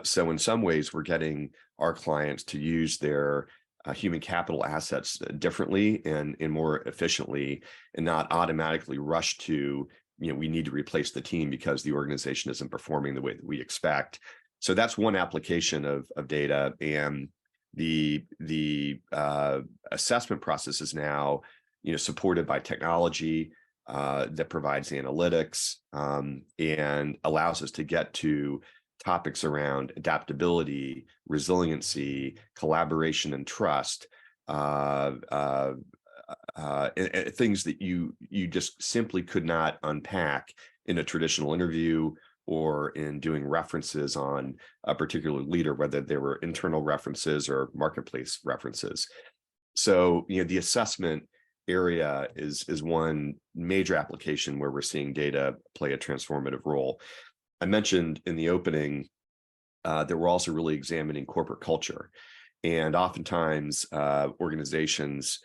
So in some ways, we're getting our clients to use their human capital assets differently and more efficiently, and not automatically rush to, we need to replace the team because the organization isn't performing the way that we expect. So that's one application of data. And the assessment process is now, supported by technology that provides analytics and allows us to get to topics around adaptability, resiliency, collaboration, and trust, things that you just simply could not unpack in a traditional interview or in doing references on a particular leader, whether they were internal references or marketplace references. So, the assessment area is one major application where we're seeing data play a transformative role. I mentioned in the opening that we're also really examining corporate culture. And oftentimes organizations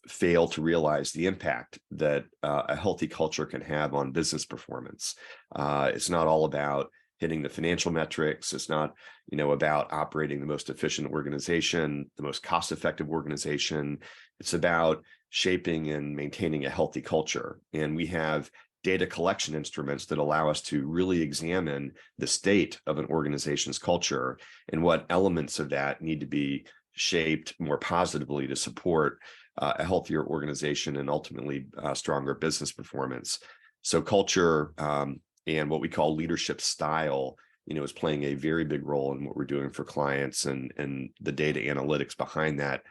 fail to realize the impact that a healthy culture can have on business performance. It's not all about hitting the financial metrics. It's not, about operating the most efficient organization, the most cost-effective organization. It's about shaping and maintaining a healthy culture. And we have data collection instruments that allow us to really examine the state of an organization's culture and what elements of that need to be shaped more positively to support a healthier organization and ultimately stronger business performance. So culture and what we call leadership style, is playing a very big role in what we're doing for clients, and the data analytics behind that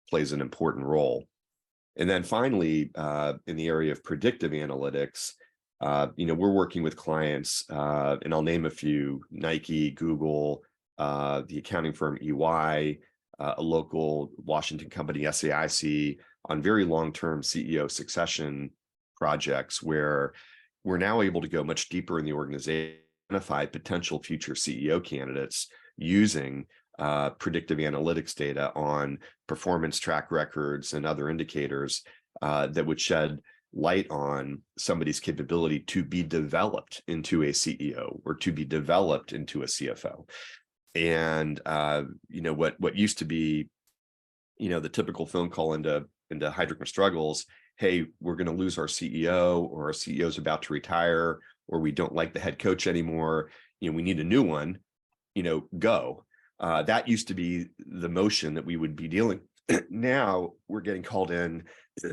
plays an important role. And then finally, in the area of predictive analytics, we're working with clients, and I'll name a few: Nike, Google, the accounting firm EY, a local Washington company, SAIC, on very long-term CEO succession projects where we're now able to go much deeper in the organization, identify potential future CEO candidates using predictive analytics data on performance track records and other indicators that would shed light on somebody's capability to be developed into a CEO or to be developed into a CFO. And what used to be the typical phone call into Heidrick & Struggles, hey, we're going to lose our CEO, or our CEO is about to retire, or we don't like the head coach anymore, we need a new one, go. That used to be the motion that we would be dealing. Now we're getting called in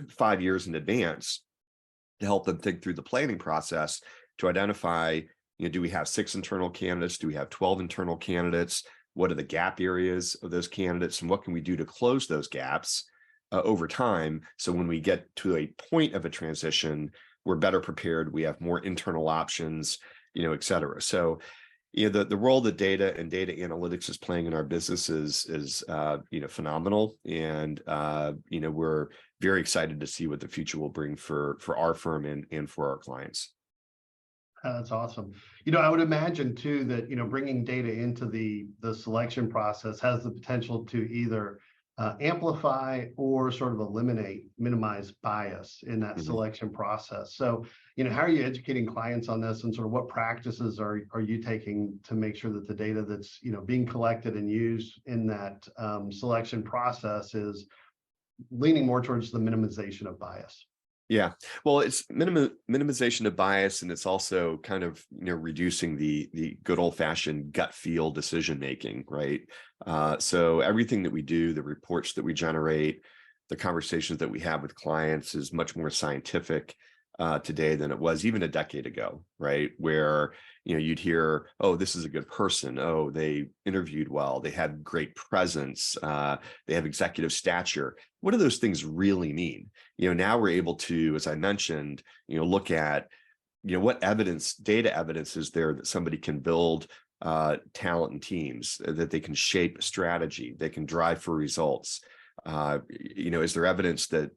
5 years in advance to help them think through the planning process to identify, do we have 6 internal candidates? Do we have 12 internal candidates? What are the gap areas of those candidates? And what can we do to close those gaps over time? So when we get to a point of a transition, we're better prepared. We have more internal options, et cetera. So, the role that data and data analytics is playing in our business is phenomenal. And, we're very excited to see what the future will bring for our firm and for our clients. That's awesome. I would imagine too that, bringing data into the selection process has the potential to either amplify or sort of minimize bias in that selection process. So, how are you educating clients on this, and sort of what practices are you taking to make sure that the data that's, being collected and used in that selection process is leaning more towards the minimization of bias? Yeah, well, it's minimization of bias, and it's also kind of reducing the good old-fashioned gut feel decision making, right? So everything that we do, the reports that we generate, the conversations that we have with clients is much more scientific today than it was even a decade ago, right? Where you'd hear, oh, this is a good person, oh, they interviewed well, they had great presence, they have executive stature. What do those things really mean? Now we're able to, as I mentioned, look at what data evidence is there that somebody can build talent and teams, that they can shape strategy, they can drive for results. Is there evidence that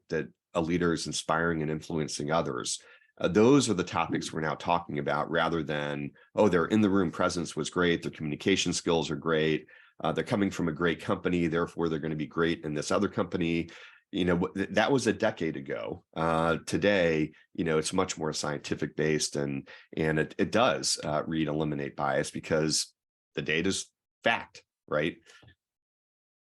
a leader is inspiring and influencing others? Those are the topics we're now talking about, rather than, oh, their in the room presence was great, their communication skills are great, they're coming from a great company, therefore they're going to be great in this other company. That was a decade ago. Today, it's much more scientific based, and it does eliminate bias because the data's fact, right?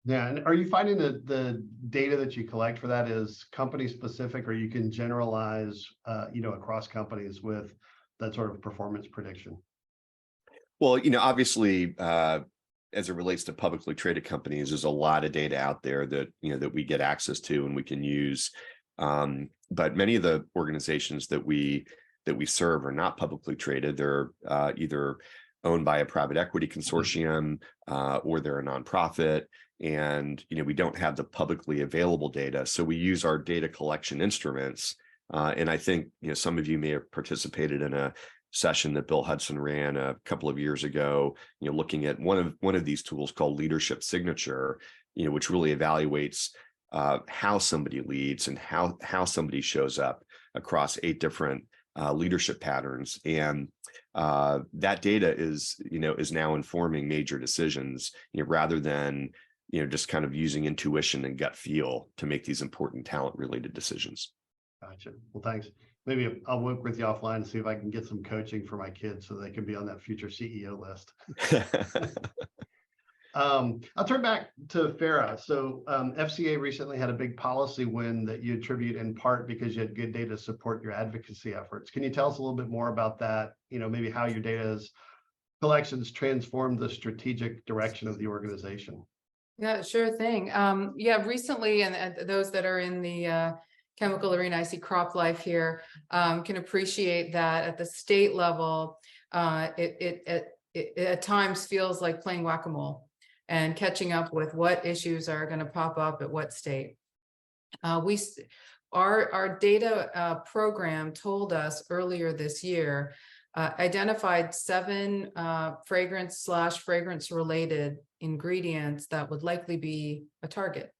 Yeah, and are you finding that the data that you collect for that is company specific, or you can generalize, across companies with that sort of performance prediction? Well, obviously, as it relates to publicly traded companies, there's a lot of data out there that that we get access to and we can use. But many of the organizations that we serve are not publicly traded. They're either owned by a private equity consortium or they're a nonprofit. And we don't have the publicly available data, so we use our data collection instruments. And I think some of you may have participated in a session that Bill Hudson ran a couple of years ago, looking at one of these tools called Leadership Signature, which really evaluates how somebody leads and how somebody shows up across 8 different leadership patterns. And that data is now informing major decisions, rather than just kind of using intuition and gut feel to make these important talent related decisions. Gotcha. Well, thanks. Maybe I'll work with you offline and see if I can get some coaching for my kids so they can be on that future CEO list. I'll turn back to FARA. So FCA recently had a big policy win that you attribute in part because you had good data to support your advocacy efforts. Can you tell us a little bit more about that? Maybe how your data's collections transformed the strategic direction of the organization. Yeah, sure thing. Recently, and those that are in the chemical arena, I see CropLife here, can appreciate that at the state level, it at times feels like playing whack-a-mole and catching up with what issues are going to pop up at what state. our data program told us earlier this year, identified 7 fragrance related ingredients that would likely be a target.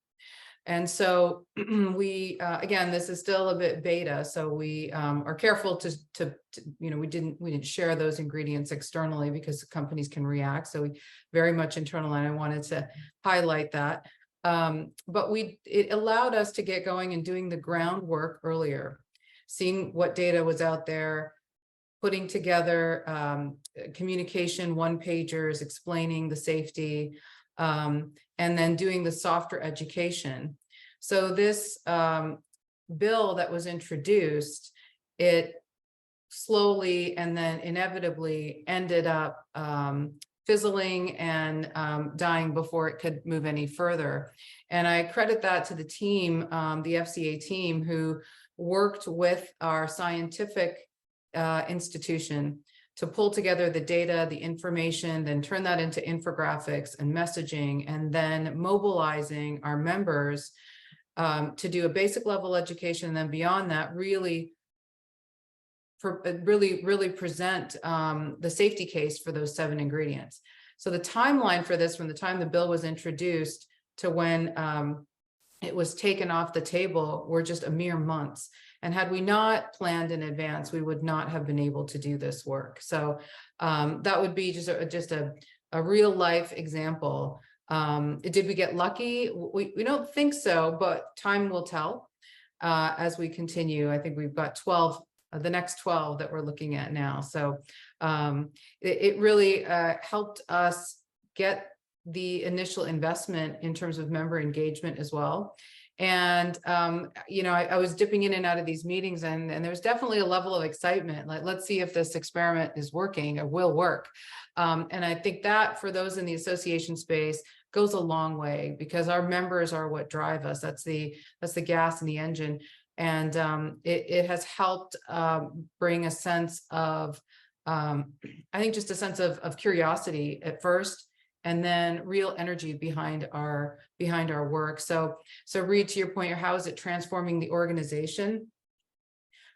And so we, again, this is still a bit beta, so we are careful to, you know, we didn't share those ingredients externally because companies can react. So we very much internal, and I wanted to highlight that. But it allowed us to get going and doing the groundwork earlier, seeing what data was out there, putting together communication one-pagers explaining the safety, and then doing the softer education. So this bill that was introduced, it slowly and then inevitably ended up fizzling and dying before it could move any further. And I credit that to the team, the FCA team, who worked with our scientific institution to pull together the data, the information, then turn that into infographics and messaging, and then mobilizing our members to do a basic level education. And then beyond that, really present the safety case for those 7 ingredients. So the timeline for this, from the time the bill was introduced to when it was taken off the table, were just a mere months. And had we not planned in advance, we would not have been able to do this work. So that would be just a real life example. Did we get lucky? We don't think so, but time will tell as we continue. I think we've got 12, the next 12 that we're looking at now. So it really helped us get the initial investment in terms of member engagement as well. And, you know, I was dipping in and out of these meetings, and there's definitely a level of excitement. Like, let's see if this experiment is working or will work. And I think that for those in the association space goes a long way, because our members are what drive us. That's the gas in the engine. And it has helped bring a sense of, I think, just a sense of curiosity at first, and then real energy behind our work. So Reed, to your point, how is it transforming the organization?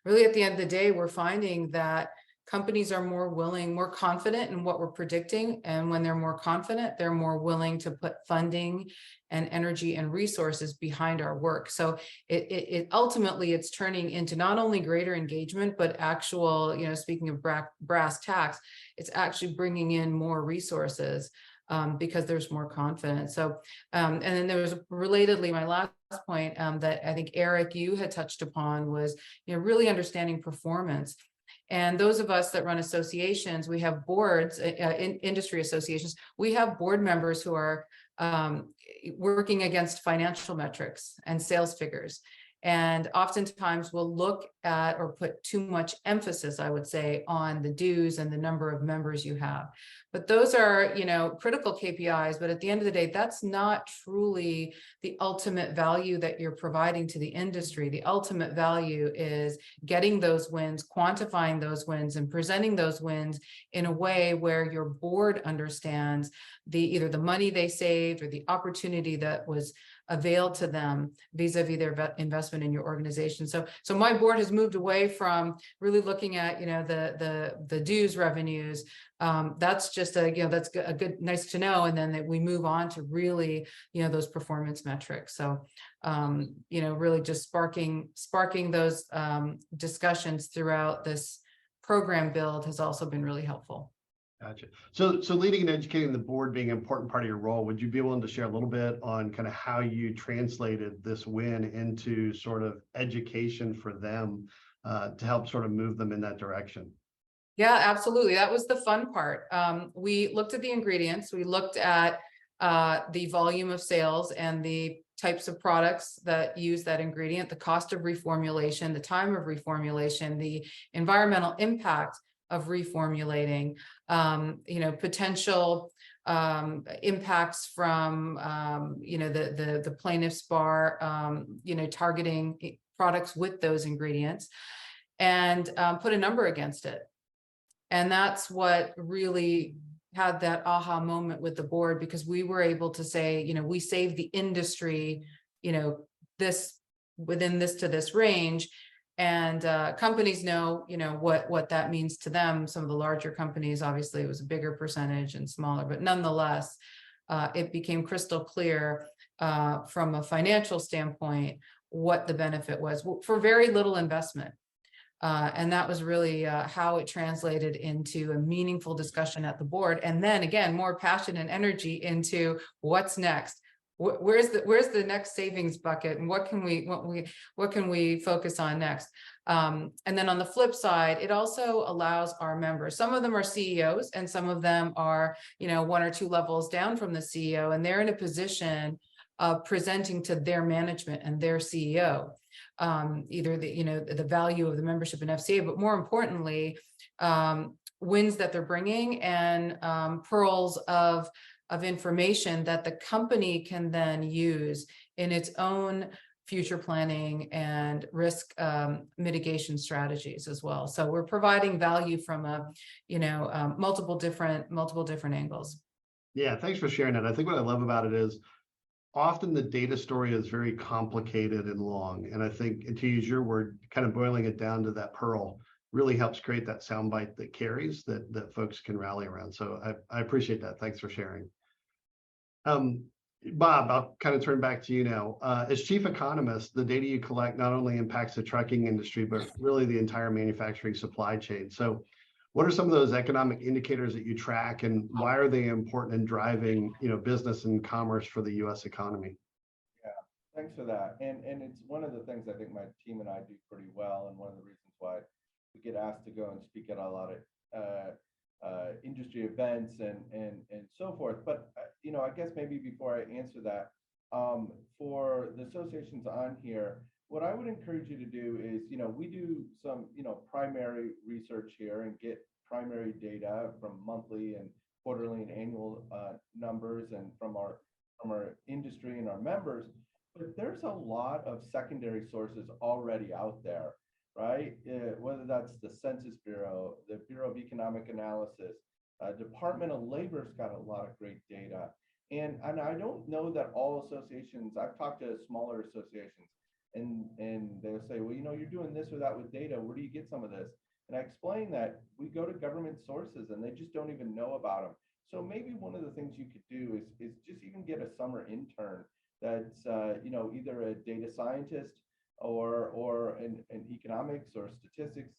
Really, at the end of the day, we're finding that companies are more willing, more confident in what we're predicting. And when they're more confident, they're more willing to put funding and energy and resources behind our work. So it ultimately, it's turning into not only greater engagement, but actual, you know, speaking of brass tacks, it's actually bringing in more resources because there's more confidence. So, and then there was relatedly, my last point that I think Eric, you had touched upon was, you know, really understanding performance. And those of us that run associations, we have boards, in industry associations, we have board members who are working against financial metrics and sales figures. And oftentimes we'll look at or put too much emphasis, I would say, on the dues and the number of members you have. But those are, you know, critical KPIs. But at the end of the day, that's not truly the ultimate value that you're providing to the industry. The ultimate value is getting those wins, quantifying those wins, and presenting those wins in a way where your board understands either the money they saved or the opportunity that was availed to them vis-a-vis their investment in your organization. So my board has moved away from really looking at, you know, the dues revenues. That's just that's a good, nice to know. And then that we move on to really, you know, those performance metrics. So, you know, really just sparking those discussions throughout this program build has also been really helpful. Gotcha. So leading and educating the board being an important part of your role, would you be willing to share a little bit on kind of how you translated this win into sort of education for them to help sort of move them in that direction? Yeah, absolutely. That was the fun part. We looked at the ingredients. We looked at the volume of sales and the types of products that use that ingredient, the cost of reformulation, the time of reformulation, the environmental impact of reformulating, you know, potential impacts from, you know, the plaintiff's bar, you know, targeting products with those ingredients, and put a number against it. And that's what really had that aha moment with the board, because we were able to say, you know, we saved the industry, you know, this within this to this range. And companies know, what that means to them. Some of the larger companies, obviously, it was a bigger percentage and smaller, but nonetheless, it became crystal clear from a financial standpoint what the benefit was for very little investment. And that was really how it translated into a meaningful discussion at the board. And then again, more passion and energy into what's next. Where's the next savings bucket, and what can we focus on next? And then on the flip side, it also allows our members, some of them are CEOs and some of them are, 1 or 2 levels down from the CEO, and they're in a position of presenting to their management and their CEO, either the value of the membership in FCA, but more importantly, wins that they're bringing and pearls of information that the company can then use in its own future planning and risk mitigation strategies as well. So we're providing value from multiple different angles. Yeah, thanks for sharing that. I think what I love about it is often the data story is very complicated and long. And I think, and to use your word, kind of boiling it down to that pearl really helps create that soundbite that carries that folks can rally around. So I appreciate that. Thanks for sharing. Bob, I'll kind of turn back to you now. As chief economist, the data you collect not only impacts the trucking industry, but really the entire manufacturing supply chain. So what are some of those economic indicators that you track, and why are they important in driving, business and commerce for the U.S. economy? Yeah, thanks for that. And it's one of the things I think my team and I do pretty well, and one of the reasons why we get asked to go and speak at a lot of industry events and so forth. But I guess maybe before I answer that, for the associations on here, what I would encourage you to do is, we do some, primary research here and get primary data from monthly and quarterly and annual numbers and from our industry and our members. But there's a lot of secondary sources already out there, right? Whether that's the Census Bureau, the Bureau of Economic Analysis, Department of Labor's got a lot of great data. And I don't know that all associations, I've talked to smaller associations, and they'll say, well, you're doing this or that with data. Where do you get some of this? And I explain that we go to government sources and they just don't even know about them. So maybe one of the things you could do is just even get a summer intern that's either a data scientist or an economics or statistics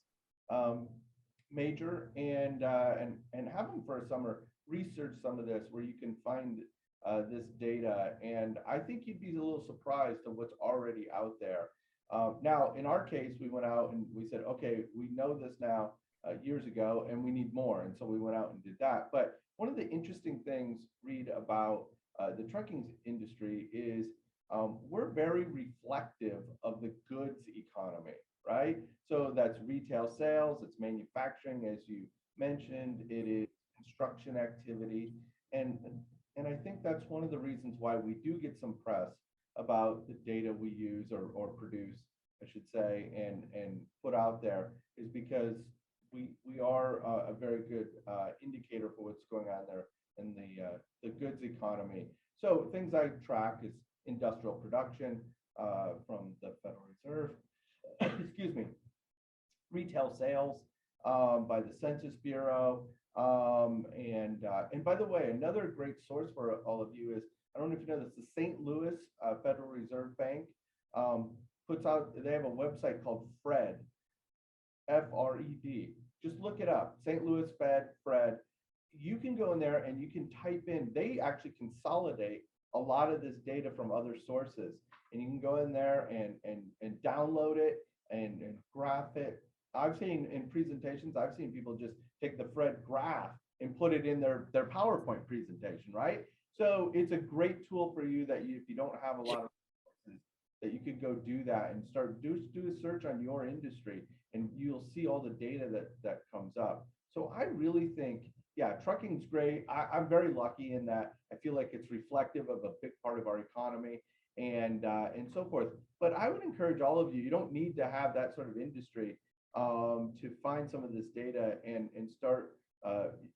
major, and have them for a summer research some of this where you can find this data. And I think you'd be a little surprised at what's already out there. Now, in our case, we went out and we said, okay, we know this now years ago, and we need more. And so we went out and did that. But one of the interesting things, Reed, about the trucking industry is we're very reflective of the goods economy, right? So that's retail sales, it's manufacturing, as you mentioned, it is construction activity. And I think that's one of the reasons why we do get some press about the data we use or produce, I should say, and put out there, is because we are a very good indicator for what's going on there in the goods economy. So things I track is industrial production from the Federal Reserve, excuse me, retail sales by the Census Bureau. And by the way, another great source for all of you is, I don't know if you know this, the St. Louis Federal Reserve Bank puts out, they have a website called FRED, F-R-E-D. Just look it up, St. Louis Fed, FRED. You can go in there and you can type in, they actually consolidate a lot of this data from other sources. And you can go in there and download it and graph it. I've seen in presentations, I've seen people just take the FRED graph and put it in their PowerPoint presentation, right? So it's a great tool for you that if you don't have a lot of resources, that you could go do that and start do a search on your industry, and you'll see all the data that comes up. So I really think, yeah, trucking's great. I'm very lucky in that I feel like it's reflective of a big part of our economy and so forth. But I would encourage all of you, you don't need to have that sort of industry to find some of this data and start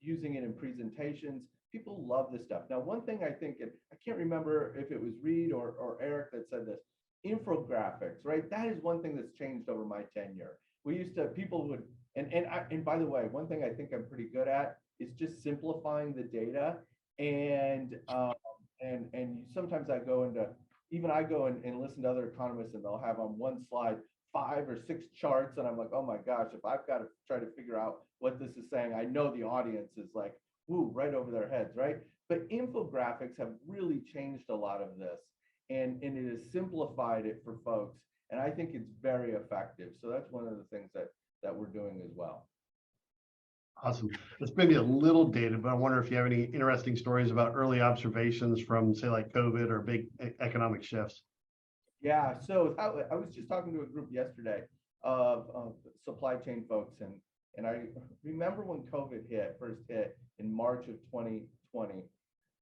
using it in presentations. People love this stuff. Now, one thing I think, and I can't remember if it was Reed or Eric that said this, infographics, right? That is one thing that's changed over my tenure. We used to, people would, and by the way, one thing I think I'm pretty good at is just simplifying the data. And sometimes I go into, even I go and listen to other economists, and they'll have on one slide 5 or 6 charts, and I'm like, oh my gosh, if I've got to try to figure out what this is saying, I know the audience is like, woo, right over their heads, right? But infographics have really changed a lot of this, and it has simplified it for folks, and I think it's very effective. So that's one of the things that we're doing as well. Awesome. It's maybe a little dated, but I wonder if you have any interesting stories about early observations from, say, like COVID or big economic shifts. Yeah, so I was just talking to a group yesterday of supply chain folks, and I remember when COVID first hit in March of 2020,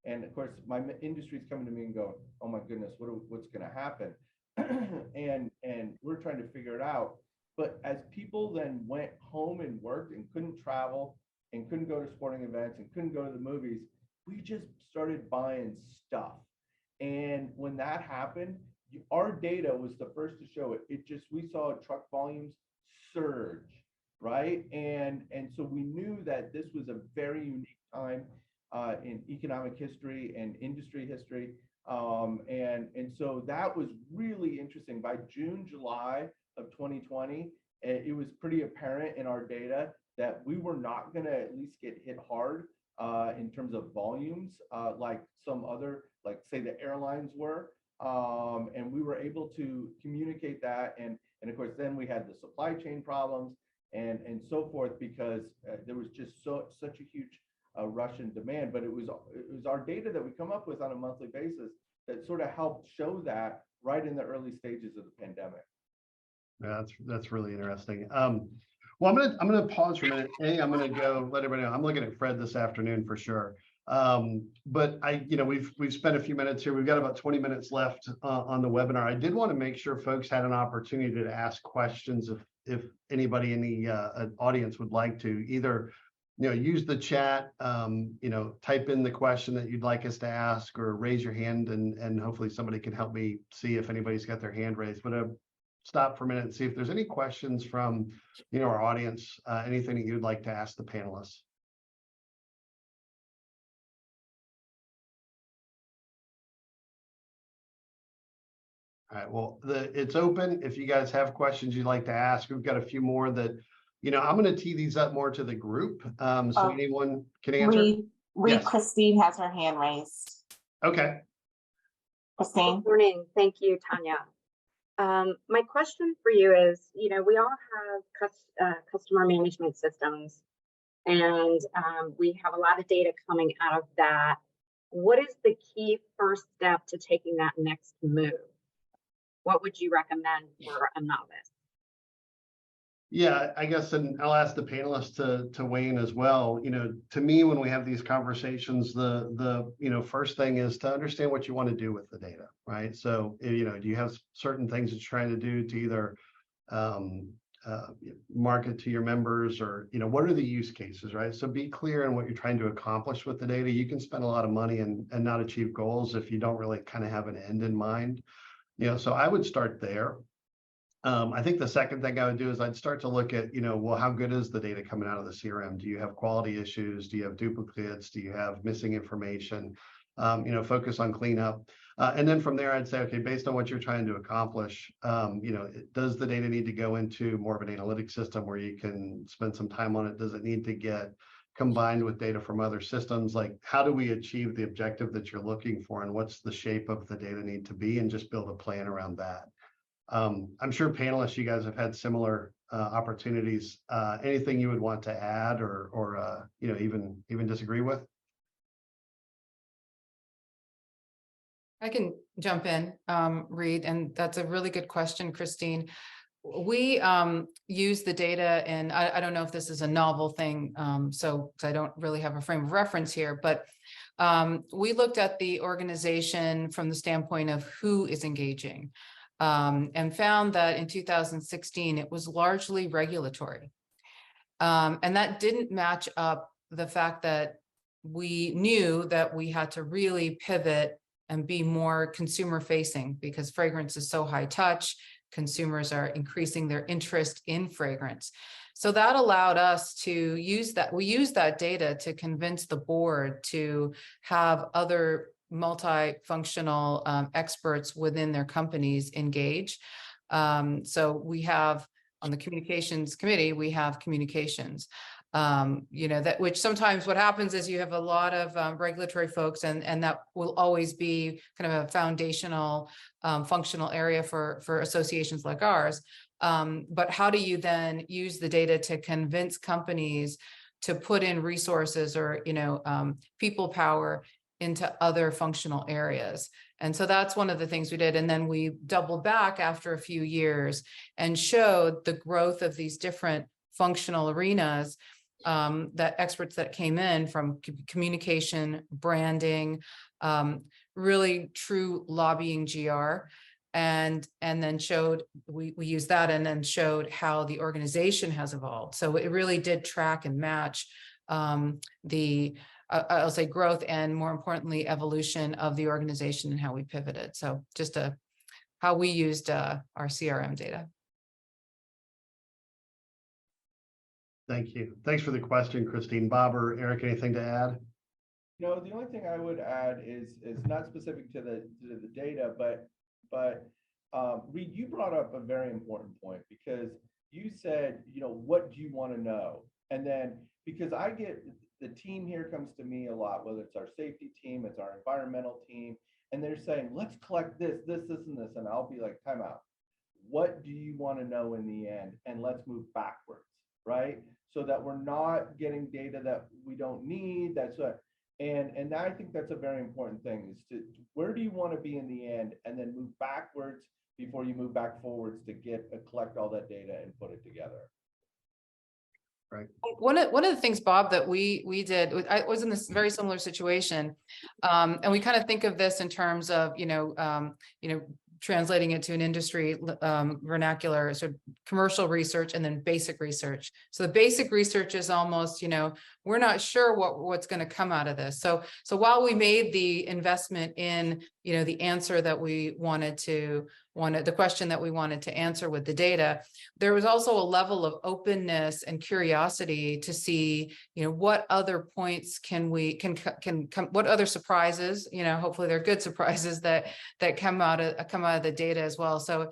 and of course my industry's coming to me and going, oh my goodness, what's going to happen? and we're trying to figure it out. But as people then went home and worked and couldn't travel and couldn't go to sporting events and couldn't go to the movies, we just started buying stuff. And when that happened, our data was the first to show it. We saw truck volumes surge, right? And so we knew that this was a very unique time in economic history and industry history. And so that was really interesting. By June, July of 2020, it was pretty apparent in our data that we were not going to at least get hit hard in terms of volumes, like some other, like say the airlines were. And we were able to communicate that. And of course, then we had the supply chain problems and so forth, because there was just such a huge rush in demand. But it was our data that we come up with on a monthly basis that sort of helped show that right in the early stages of the pandemic. Yeah, that's really interesting. Well, I'm gonna pause for a minute. I'm gonna go let everybody know I'm looking at Fred this afternoon for sure. But we've spent a few minutes here. We've got about 20 minutes left on the webinar. I did want to make sure folks had an opportunity to ask questions if anybody in the audience would like to either use the chat, type in the question that you'd like us to ask, or raise your hand, and hopefully somebody can help me see if anybody's got their hand raised. But stop for a minute and see if there's any questions from our audience, anything that you'd like to ask the panelists. All right, well, it's open. If you guys have questions you'd like to ask, we've got a few more that, I'm going to tee these up more to the group. So anyone can answer. Reed, Yes. Christine has her hand raised. Okay. Christine. Good morning. Thank you, Tanya. My question for you is, we all have customer management systems, and we have a lot of data coming out of that. What is the key first step to taking that next move? What would you recommend for a novice? Yeah, I guess, and I'll ask the panelists to weigh in as well. To me, when we have these conversations, the first thing is to understand what you want to do with the data, right? So, do you have certain things that you're trying to do to either market to your members, or what are the use cases, right? So be clear on what you're trying to accomplish with the data. You can spend a lot of money and not achieve goals if you don't really kind of have an end in mind. So I would start there. I think the second thing I would do is I'd start to look at, well, how good is the data coming out of the CRM? Do you have quality issues? Do you have duplicates? Do you have missing information? Focus on cleanup. And then from there, I'd say, okay, based on what you're trying to accomplish, does the data need to go into more of an analytic system where you can spend some time on it? Does it need to get combined with data from other systems? Like, how do we achieve the objective that you're looking for, and what's the shape of the data need to be, and just build a plan around that. I'm sure panelists, you guys have had similar opportunities. Anything you would want to add or even disagree with? I can jump in, Reed, and that's a really good question, Christine. We use the data, and I don't know if this is a novel thing, so I don't really have a frame of reference here, but we looked at the organization from the standpoint of who is engaging, and found that in 2016, it was largely regulatory. And that didn't match up the fact that we knew that we had to really pivot and be more consumer facing, because fragrance is so high touch. Consumers are increasing their interest in fragrance. So that allowed us to use that. We used that data to convince the board to have other multifunctional experts within their companies engage. So we have on the communications committee, we have communications. That which sometimes what happens is you have a lot of regulatory folks, and that will always be kind of a foundational functional area for associations like ours. But how do you then use the data to convince companies to put in resources or people power into other functional areas? And so that's one of the things we did. And then we doubled back after a few years and showed the growth of these different functional arenas, that experts that came in from communication, branding, really true lobbying GR, and then showed, we used that and then showed how the organization has evolved. So it really did track and match I'll say growth, and more importantly, evolution of the organization and how we pivoted. So just how we used our CRM data. Thank you. Thanks for the question, Christine. Bob or Eric, anything to add? No, the only thing I would add is not specific to the data, but Reed, you brought up a very important point, because you said, what do you want to know? And then, because I get the team here comes to me a lot, whether it's our safety team, it's our environmental team, and they're saying, let's collect this, and this, and I'll be like, time out. What do you want to know in the end? And let's move backwards, right? So that we're not getting data that we don't need. And I think that's a very important thing, is to where do you want to be in the end, and then move backwards before you move back forwards to collect all that data and put it together. Right. One of the things, Bob, that we did, I was in this very similar situation, and we kind of think of this in terms of translating it to an industry vernacular, so commercial research and then basic research. So the basic research is almost, we're not sure what's going to come out of this. So while we made the investment in, the answer that we the question that we wanted to answer with the data, there was also a level of openness and curiosity to see, what other points can come, what other surprises, hopefully they're good surprises that come out of the data as well. So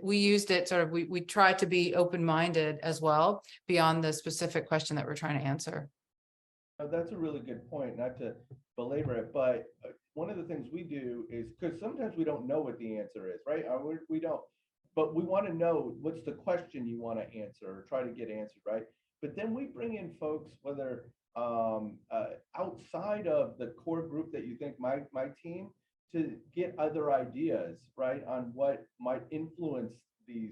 we used it sort of, we tried to be open-minded as well, beyond the specific question that we're trying to answer. That's a really good point, not to belabor it, but one of the things we do is, because sometimes we don't know what the answer is, right? We don't, but we want to know what's the question you want to answer or try to get answered, right? But then we bring in folks, whether outside of the core group that you think my team, to get other ideas, right, on what might influence these,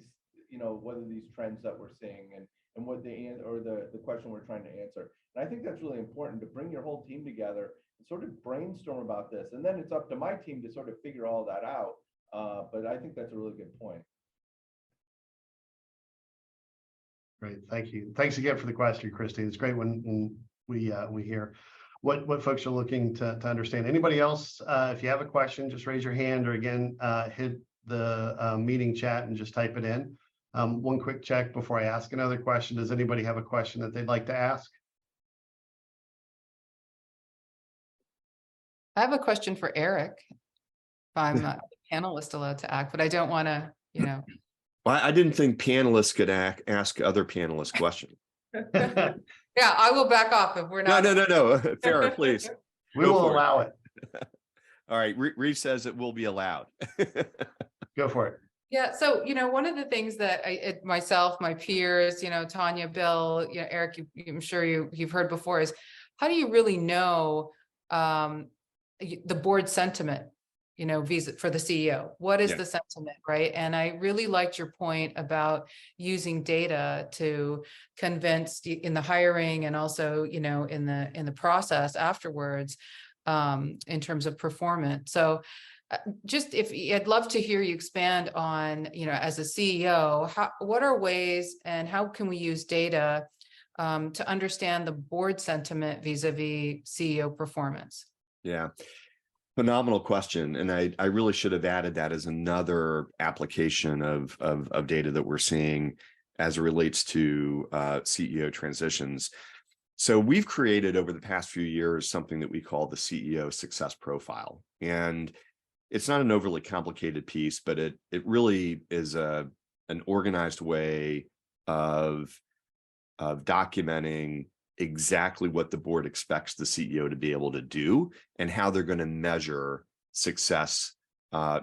whether these trends that we're seeing and what the question we're trying to answer. And I think that's really important, to bring your whole team together and sort of brainstorm about this. And then it's up to my team to sort of figure all that out. But I think that's a really good point. Great, thank you. Thanks again for the question, Christine. It's great when we hear what folks are looking to understand. Anybody else, if you have a question, just raise your hand, or again, hit the meeting chat and just type it in. One quick check before I ask another question. Does anybody have a question that they'd like to ask? I have a question for Eric. If I'm a panelist allowed to act, but I don't want to, Well, I didn't think panelists could ask other panelists questions. Yeah, I will back off if we're not. No. Farrah, please. We Go will for it. allow it. All right. Reeve says it will be allowed. Go for it. Yeah, so one of the things that myself, my peers, Tanya, Bill, Eric, I'm sure you've heard before, is how do you really know the board sentiment, for the CEO? What is the sentiment, right? And I really liked your point about using data to convince in the hiring and also, in the process afterwards, in terms of performance. So I'd love to hear you expand on, as a CEO, what are ways and how can we use data to understand the board sentiment vis-a-vis CEO performance? Yeah. Phenomenal question. And I really should have added that as another application of data that we're seeing as it relates to CEO transitions. So we've created over the past few years something that we call the CEO success profile. And it's not an overly complicated piece, but it really is an organized way of documenting exactly what the board expects the CEO to be able to do and how they're going to measure success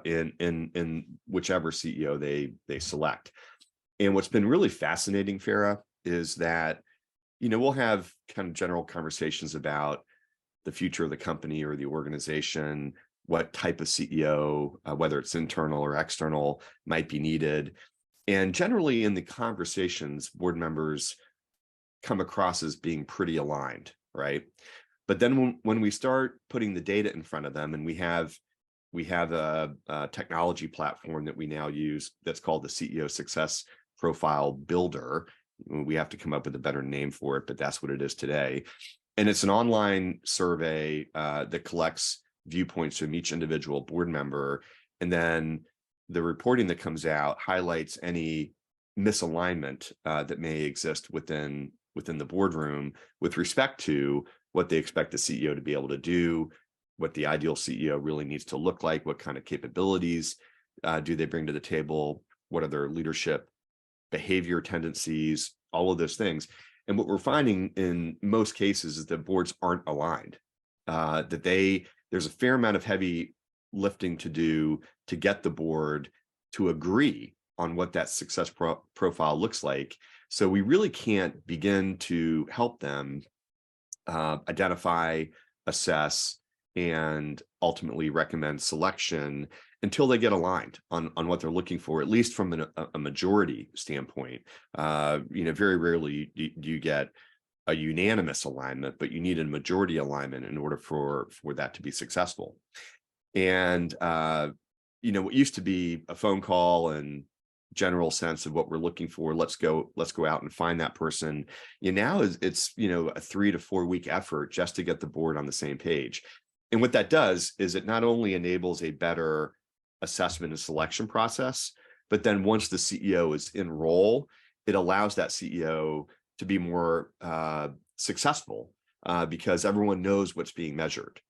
in whichever CEO they select. And what's been really fascinating, Farah, is that, we'll have kind of general conversations about the future of the company or the organization, what type of CEO, whether it's internal or external, might be needed. And generally in the conversations, board members come across as being pretty aligned, right? But then when we start putting the data in front of them, and we have a technology platform that we now use that's called the CEO Success Profile Builder. We have to come up with a better name for it, but that's what it is today. And it's an online survey that collects viewpoints from each individual board member. And then the reporting that comes out highlights any misalignment that may exist within the boardroom with respect to what they expect the CEO to be able to do, what the ideal CEO really needs to look like, what kind of capabilities do they bring to the table, what are their leadership behavior tendencies, all of those things. And what we're finding in most cases is that boards aren't aligned, that there's a fair amount of heavy lifting to do to get the board to agree on what that success profile looks like. So we really can't begin to help them identify, assess, and ultimately recommend selection until they get aligned on what they're looking for, at least from a majority standpoint. Very rarely do you get a unanimous alignment, but you need a majority alignment in order for that to be successful. And what used to be a phone call and general sense of what we're looking for, let's go out and find that person. Now it's a 3 to 4 week effort just to get the board on the same page. And what that does is it not only enables a better assessment and selection process, but then once the CEO is in role, it allows that CEO to be more successful because everyone knows what's being measured.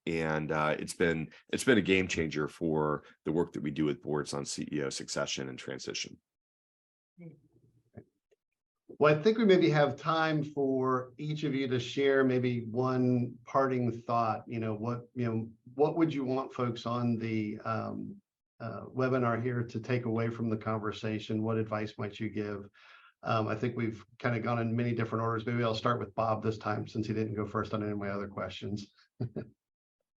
It's been a game changer for the work that we do with boards on CEO succession and transition. Well, I think we maybe have time for each of you to share maybe one parting thought. What would you want folks on the webinar here to take away from the conversation? What advice might you give? I think we've kind of gone in many different orders. Maybe I'll start with Bob this time since he didn't go first on any of my other questions.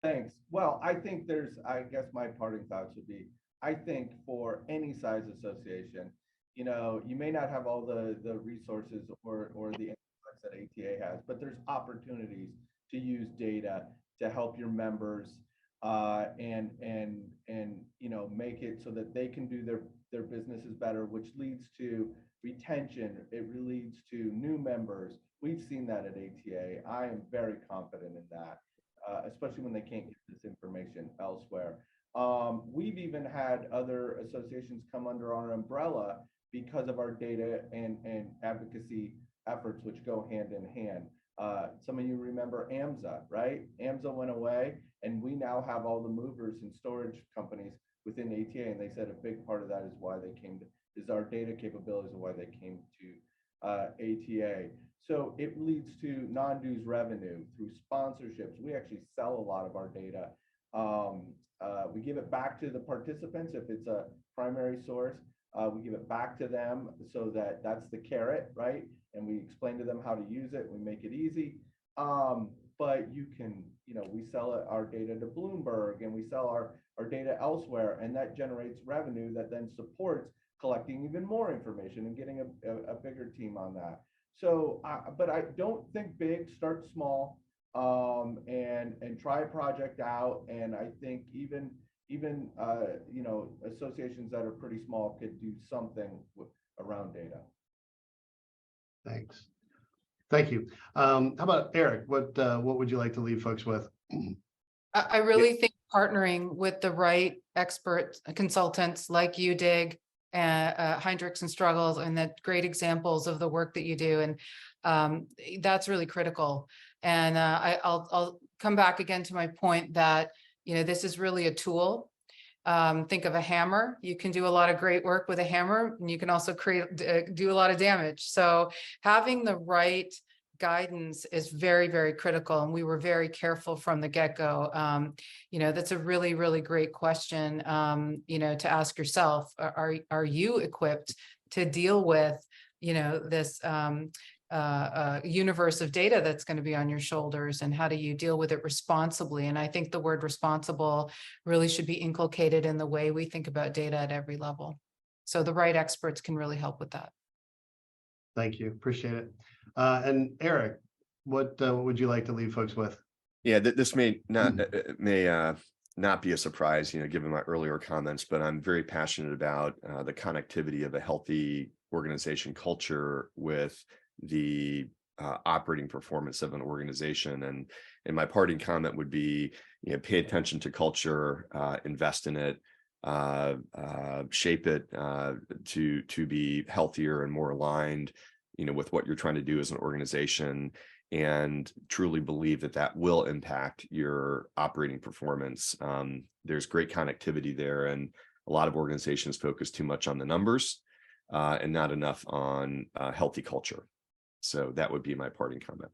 Thanks. Well, I think I guess my parting thoughts would be, I think for any size association, you may not have all the resources or the insights that ATA has, but there's opportunities to use data to help your members and make it so that they can do their businesses better, which leads to retention. It leads to new members. We've seen that at ATA. I am very confident in that, especially when they can't get this information elsewhere. We've even had other associations come under our umbrella because of our data and advocacy efforts, which go hand in hand. Some of you remember AMSA, right? AMSA went away, and we now have all the movers and storage companies within ATA, and they said a big part of that is our data capabilities and why they came to ATA. So it leads to non-dues revenue through sponsorships. We actually sell a lot of our data. We give it back to the participants if it's a primary source. We give it back to them so that's the carrot, right? And we explain to them how to use it. We make it easy. But you can, we sell our data to Bloomberg, and we sell our data elsewhere, and that generates revenue that then supports collecting even more information and getting a bigger team on that. So, but I don't think big, start small, and try a project out. And I think even associations that are pretty small could do something around data. Thanks. Thank you. How about Eric? What would you like to leave folks with? I really think partnering with the right expert consultants like UDIG, Heinrichs and Struggles, and the great examples of the work that you do. And that's really critical. And I'll come back again to my point that, this is really a tool. Think of a hammer. You can do a lot of great work with a hammer, and you can also do a lot of damage. So having the right guidance is very, very critical. And we were very careful from the get-go. That's a really, really great question, to ask yourself. Are you equipped to deal with, this universe of data that's going to be on your shoulders, and how do you deal with it responsibly? And I think the word responsible really should be inculcated in the way we think about data at every level. So the right experts can really help with that. Thank you. Appreciate it. And Eric, what would you like to leave folks with? Yeah, this may not be a surprise, given my earlier comments, but I'm very passionate about the connectivity of a healthy organization culture with the operating performance of an organization. And my parting comment would be, pay attention to culture, invest in it, shape it to be healthier and more aligned, with what you're trying to do as an organization, and truly believe that will impact your operating performance. There's great connectivity there, and a lot of organizations focus too much on the numbers and not enough on healthy culture. So that would be my parting comment.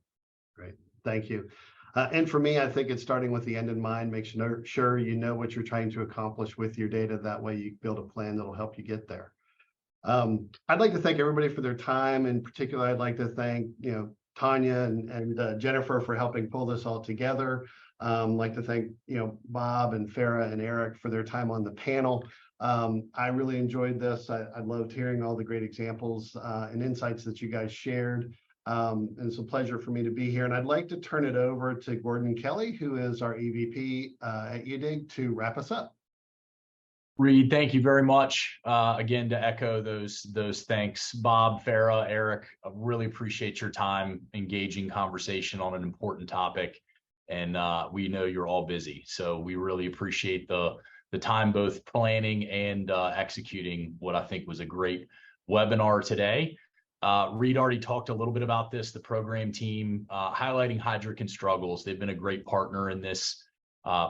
Great, thank you. And for me, I think it's starting with the end in mind. Make sure you know what you're trying to accomplish with your data. That way you build a plan that'll help you get there. I'd like to thank everybody for their time. In particular, I'd like to thank, Tanya and Jennifer for helping pull this all together. I'd like to thank, Bob and Farah and Eric for their time on the panel. I really enjoyed this. I loved hearing all the great examples and insights that you guys shared. And it's a pleasure for me to be here. And I'd like to turn it over to Gordon Kelly, who is our EVP at UDIG, to wrap us up. Reed, thank you very much. Again, to echo those thanks, Bob, Farah, Eric, I really appreciate your time, engaging conversation on an important topic. And we know you're all busy, so we really appreciate the time both planning and executing what I think was a great webinar today. Reed already talked a little bit about this, the program team, highlighting Heidrick and Struggles. They've been a great partner in this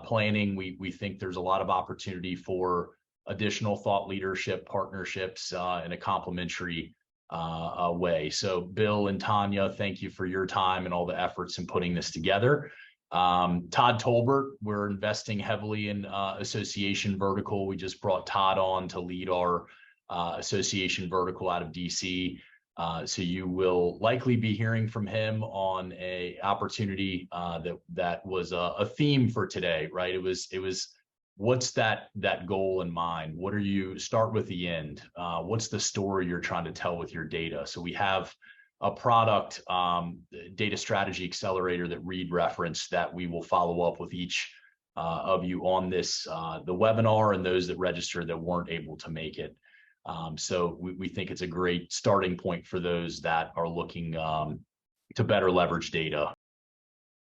planning. We think there's a lot of opportunity for additional thought leadership partnerships in a complementary way. So Bill and Tanya, thank you for your time and all the efforts in putting this together. Todd Tolbert, we're investing heavily in association vertical. We just brought Todd on to lead our association vertical out of DC. So you will likely be hearing from him on a opportunity that was a theme for today, right? It was what's that goal in mind? What are you start with the end? What's the story you're trying to tell with your data? So we have a product, data strategy accelerator that Reed referenced, that we will follow up with each of you on this, the webinar, and those that registered that weren't able to make it. So we think it's a great starting point for those that are looking to better leverage data